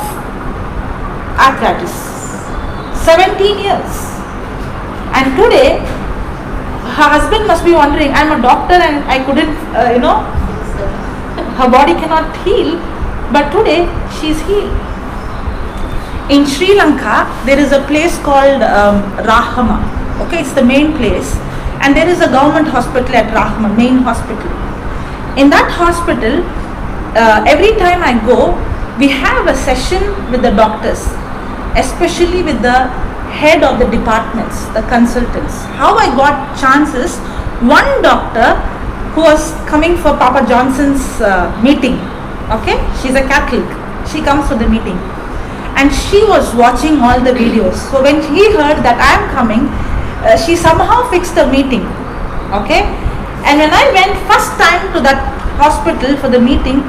Speaker 1: arthritis. 17 years. And today, her husband must be wondering, I'm a doctor and I couldn't, her body cannot heal, but today she is healed. In Sri Lanka, there is a place called Rahama. Okay, it's the main place. And there is a government hospital at Rahama, main hospital. In that hospital, every time I go, we have a session with the doctors, especially with the head of the departments, the consultants. How I got chances, one doctor who was coming for Papa Johnson's meeting, okay, she's a Catholic, she comes for the meeting, and she was watching all the videos. So when he heard that I am coming, she somehow fixed the meeting, okay. And when I went first time to that hospital for the meeting,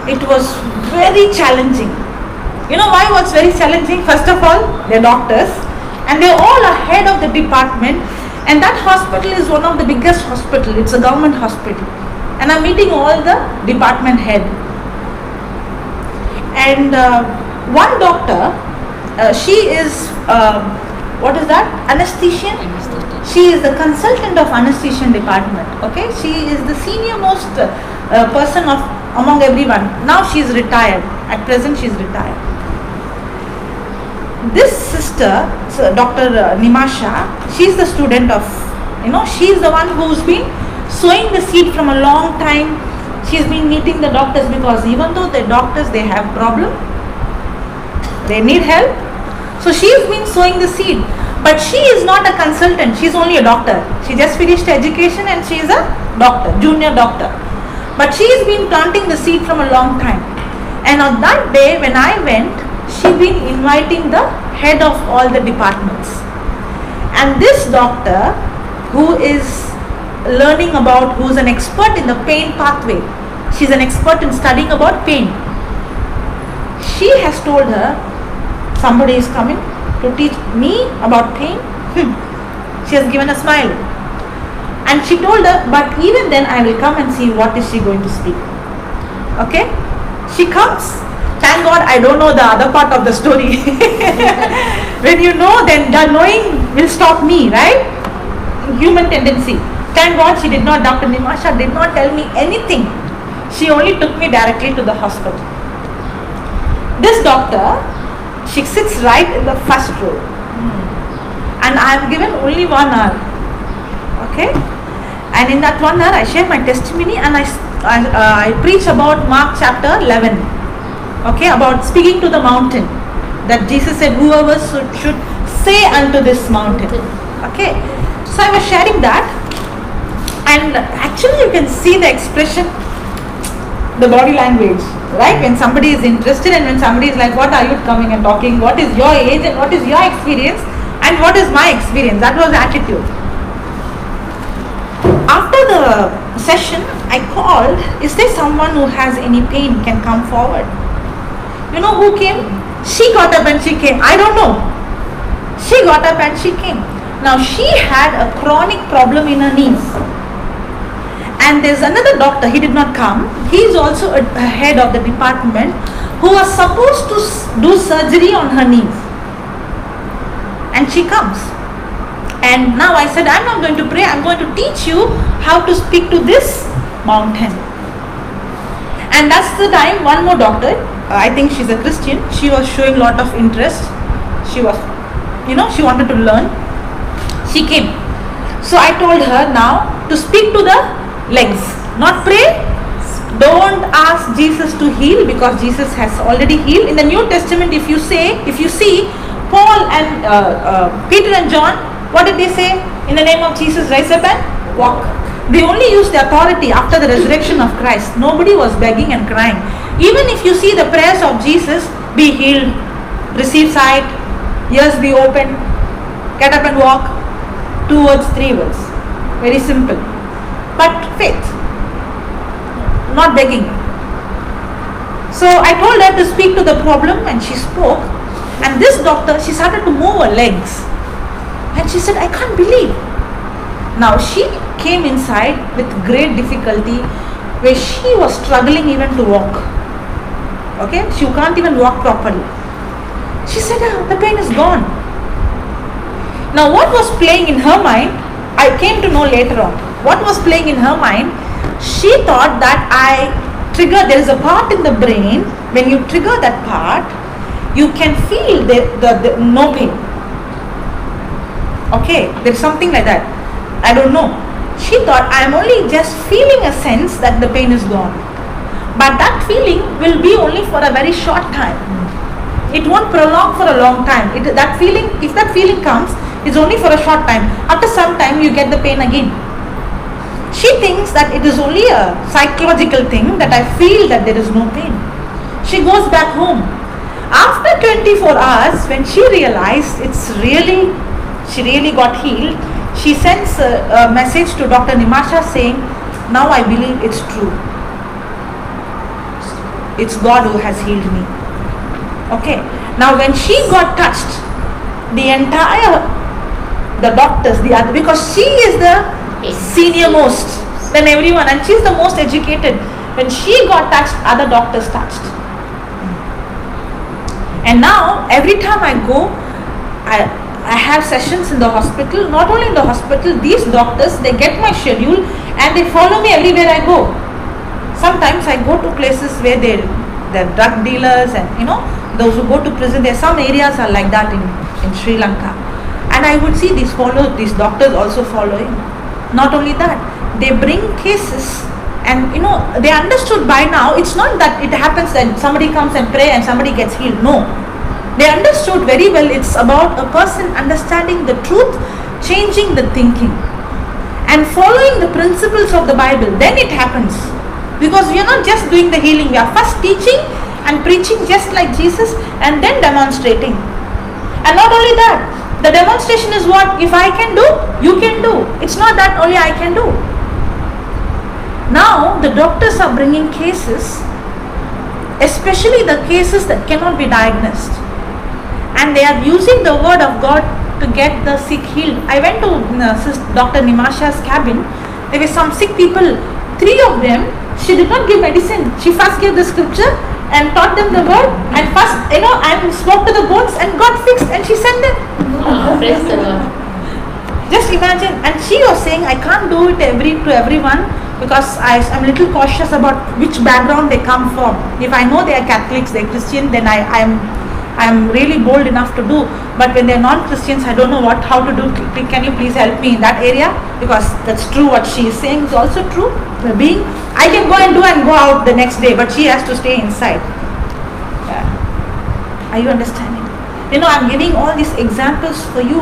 Speaker 1: it was very challenging. You know why it was very challenging? First of all, they're doctors and they're all ahead of the department, and that hospital is one of the biggest hospital. It's a government hospital, and I'm meeting all the department head. And one doctor, she is what is that? Anesthetician. She is the consultant of anesthesian department. Okay, she is the senior most person among everyone. Now she is retired. At present, she is retired. This sister, Dr. Nimasha, she is the student of, she is the one who's been sowing the seed from a long time. She's been meeting the doctors because even though the doctors, they have problem, they need help. So she's been sowing the seed. But she is not a consultant, she's only a doctor. She just finished education and she is a doctor, junior doctor. But she has been planting the seed from a long time. And on that day when I went, she'd been inviting the head of all the departments. And this doctor, who is learning about, who's an expert in the pain pathway, she's an expert in studying about pain. She has told her, somebody is coming to teach me about pain. She has given a smile. And she told her, but even then I will come and see what is she going to speak. Okay? She comes. Thank God I don't know the other part of the story. When you know, then the knowing will stop me, right? Human tendency. Thank God she did not, Dr. Nimasha did not tell me anything. She only took me directly to the hospital. This doctor, she sits right in the first row. And I am given only 1 hour. Okay? And in that 1 hour I share my testimony and I preach about Mark chapter 11. Okay? About speaking to the mountain. That Jesus said, whoever should say unto this mountain. Okay? So I was sharing that. And actually you can see the expression, the body language. Right? When somebody is interested and when somebody is like, what are you coming and talking? What is your age and what is your experience? And what is my experience? That was the attitude. After the session, I called, is there someone who has any pain can come forward? You know who came? She got up and she came. I don't know. She got up and she came. Now she had a chronic problem in her knees. And there's another doctor, he did not come. He is also a head of the department who was supposed to do surgery on her knees. And she comes. And now I said, I'm not going to pray, I'm going to teach you how to speak to this mountain. And that's the time one more doctor, I think she's a Christian, she was showing a lot of interest. She was, she wanted to learn. She came. So I told her now to speak to the legs, not pray. Don't ask Jesus to heal because Jesus has already healed. In the New Testament, if you see Paul and Peter and John, what did they say? In the name of Jesus, rise up and walk. They only used the authority after the resurrection of Christ. Nobody was begging and crying. Even if you see the prayers of Jesus, be healed, receive sight, ears be open, get up and walk, 2 words, 3 words. Very simple. But faith, not begging. So I told her to speak to the problem, and she spoke. And this doctor, she started to move her legs. And she said, I can't believe. Now she came inside with great difficulty, where she was struggling even to walk. Okay, she can't even walk properly. She said, the pain is gone. Now what was playing in her mind, I came to know later on. What was playing in her mind, she thought that there is a part in the brain, when you trigger that part, you can feel the no pain. Okay, there's something like that. I don't know. She thought, I am only just feeling a sense that the pain is gone. But that feeling will be only for a very short time. It won't prolong for a long time. If that feeling comes, it's only for a short time. After some time, you get the pain again. She thinks that it is only a psychological thing, that I feel that there is no pain. She goes back home. After 24 hours, when she realized she really got healed, she sends a message to Dr. Nimasha saying, now I believe it's true. It's God who has healed me. Okay. Now when she got touched, the doctors, because she is the senior most than everyone, and she's the most educated. When she got touched, other doctors touched. And now every time I go, I have sessions in the hospital. Not only in the hospital, these doctors, they get my schedule and they follow me everywhere I go. Sometimes I go to places where they're drug dealers and those who go to prison. There are some areas are like that in Sri Lanka, and I would see these doctors also following. Not only that, they bring cases, and they understood by now. It's not that it happens that somebody comes and pray and somebody gets healed. No, they understood very well. It's about a person understanding the truth, changing the thinking, and following the principles of the Bible. Then it happens. Because we are not just doing the healing, we are first teaching and preaching just like Jesus, and then demonstrating. And not only that, the demonstration is what? If I can do, you can do. It's not that only I can do. Now the doctors are bringing cases, especially the cases that cannot be diagnosed, and they are using the word of God to get the sick healed. I went to Dr. Nimasha's cabin. There were some sick people, 3 of them. She did not give medicine. She first gave the scripture and taught them the word, and first, and spoke to the bones and got fixed, and she sent them.
Speaker 4: Praise the Lord.
Speaker 1: Just imagine. And she was saying, I can't do it to everyone, because I'm a little cautious about which background they come from. If I know they are Catholics, they're Christian, then I'm really bold enough to do. But when they're non-Christians, I don't know how to do. Can you please help me in that area? Because that's true. What she is saying is also true. I can go and go out the next day, but she has to stay inside. Yeah. Are you understanding? I'm giving all these examples for you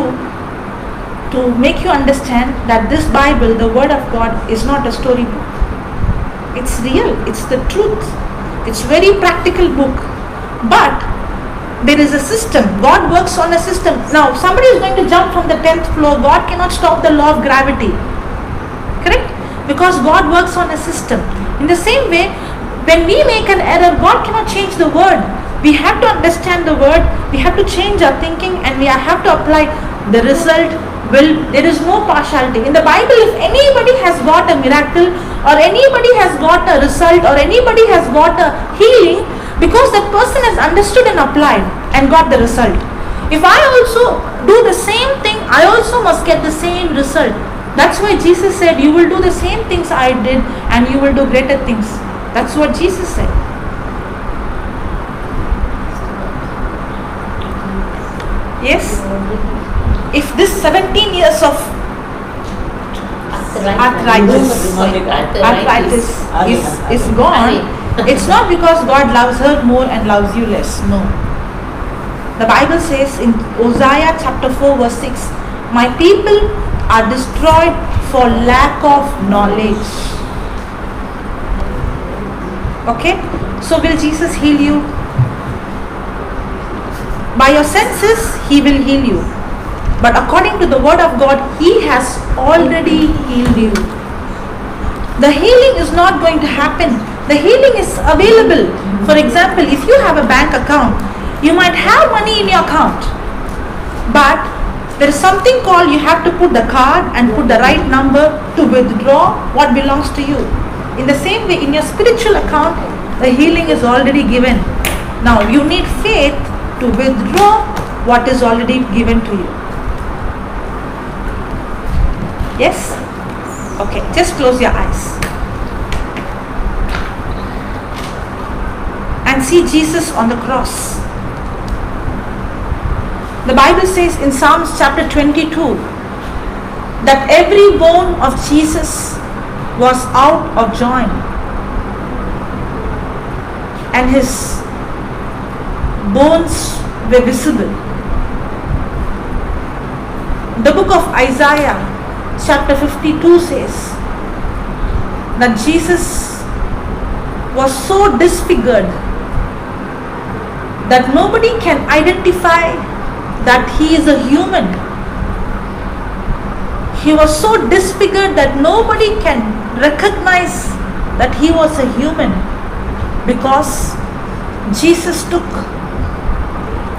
Speaker 1: to make you understand that this Bible, the Word of God, is not a storybook. It's real. It's the truth. It's very practical book. But there is a system. God works on a system. Now, if somebody is going to jump from the 10th floor, God cannot stop the law of gravity. Correct? Because God works on a system. In the same way, when we make an error, God cannot change the word. We have to understand the word. We have to change our thinking, and we have to apply the result. There is no partiality. In the Bible, if anybody has got a miracle, or anybody has got a result, or anybody has got a healing, because that person has understood and applied and got the result. If I also do the same thing, I also must get the same result. That's why Jesus said, you will do the same things I did, and you will do greater things. That's what Jesus said. Yes? If this 17 years of arthritis is gone, it's not because God loves her more and loves you less. No. The Bible says in Hosea chapter 4 verse 6, my people are destroyed for lack of knowledge. Okay? So will Jesus heal you? By your senses, He will heal you. But according to the word of God, He has already healed you. The healing is not going to happen The healing is available. For example, if you have a bank account, you might have money in your account, but there is something called you have to put the card and put the right number to withdraw what belongs to you. In the same way, in your spiritual account, the healing is already given. Now you need faith to withdraw what is already given to you. Yes? Okay, just close your eyes and see Jesus on the cross. The Bible says in Psalms chapter 22 that every bone of Jesus was out of joint and his bones were visible. The book of Isaiah chapter 52 says that Jesus was so disfigured that nobody can identify that he is a human. He was so disfigured that nobody can recognize that he was a human, because Jesus took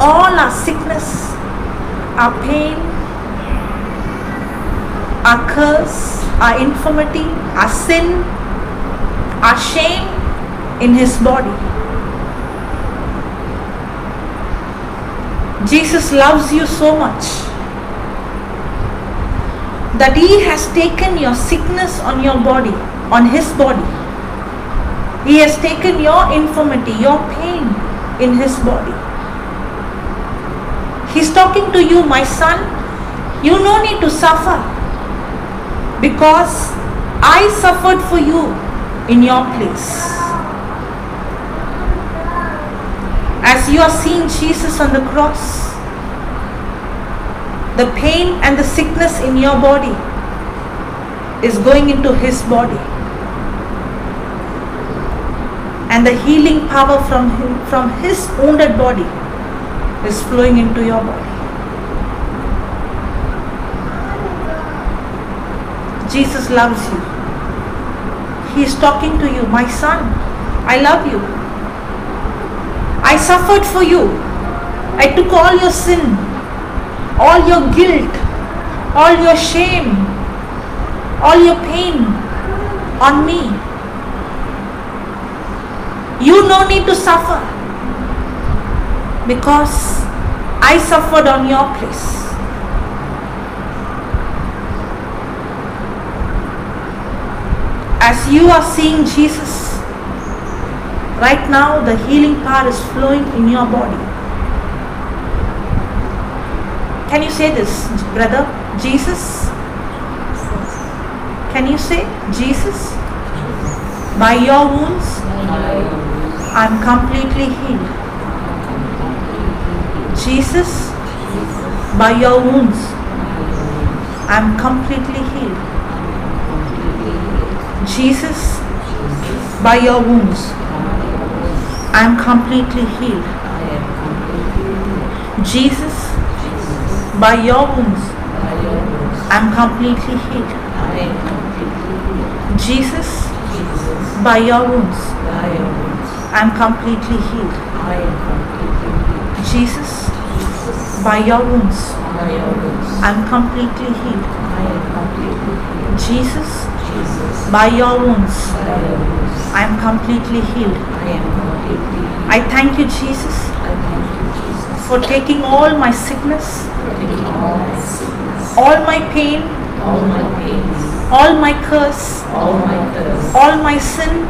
Speaker 1: all our sickness, our pain, our curse, our infirmity, our sin, our shame in his body. Jesus loves you so much that he has taken your sickness on your body, on his body. He has taken your infirmity, your pain in his body. He's talking to you, my son, you no need to suffer, because I suffered for you in your place. As you are seeing Jesus on the cross, the pain and the sickness in your body is going into his body, and the healing power from him, from his wounded body, is flowing into your body. Jesus loves you. He is talking to you, my son, I love you. I suffered for you. I took all your sin, all your guilt, all your shame, all your pain on me. You no need to suffer, because I suffered on your place. As you are seeing Jesus, right now the healing power is flowing in your body. Can you say this, brother? Jesus? Can you say, Jesus? By your wounds, I am completely healed. Jesus, by your wounds, I am completely healed. Jesus, by your wounds, I am completely healed. Jesus, by your wounds, I am completely healed. Jesus, by your wounds, I am completely healed. Jesus, by your wounds, I am completely healed. Jesus, by your wounds, I am completely healed. I thank you, Jesus, for taking all my sickness, all my pain, all my curse, all my sin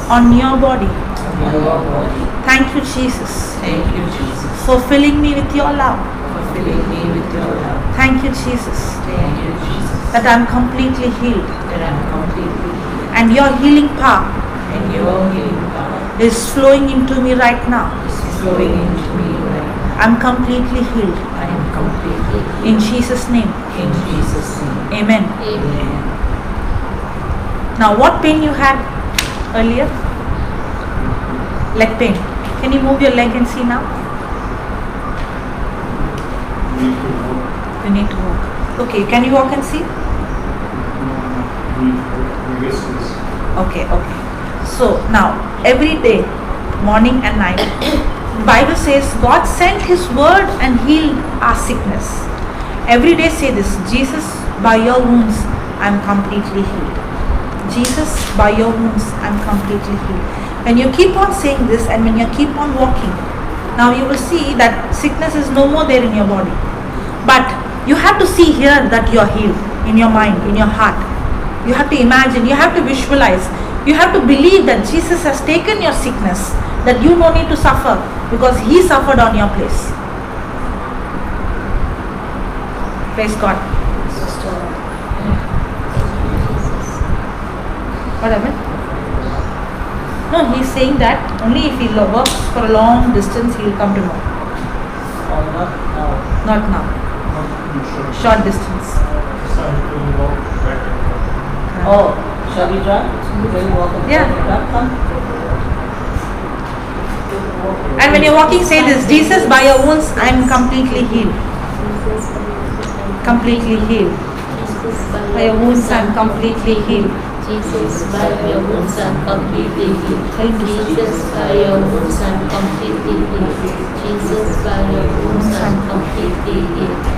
Speaker 1: on your body. Thank you, Jesus, for filling me with your love. Thank you, Jesus, that I am completely healed. And your healing power is flowing into me right now. I am completely healed. In Jesus' name. Amen. Now, what pain you had earlier? Leg pain. Can you move your leg and see now? You need to walk. Okay, can you walk and see? Okay. So now, every day, morning and night, Bible says God sent His word and healed our sickness. Every day say this, Jesus, by your wounds, I am completely healed. Jesus, by your wounds, I am completely healed. When you keep on saying this and when you keep on walking, now you will see that sickness is no more there in your body. But you have to see here that you are healed in your mind, in your heart. You have to imagine, you have to visualize, you have to believe that Jesus has taken your sickness, that you don't need to suffer because He suffered on your place. Praise God. What happened? No, he's saying that only if he works for a long distance, he will come to know.
Speaker 5: Not now.
Speaker 1: Not now.
Speaker 5: Not in short.
Speaker 1: Short distance.
Speaker 5: So I will walk back and forth.
Speaker 3: Oh, shall we try? Will you walk up?
Speaker 1: Yeah.
Speaker 3: Come.
Speaker 1: And when you're walking, say this, Jesus, by your wounds, I am completely healed. Completely healed. By your wounds, I am completely healed.
Speaker 4: Jesus, by your wounds I'm completely healed. Jesus, by your wounds I'm completely healed. Jesus, by your wounds I'm completely healed.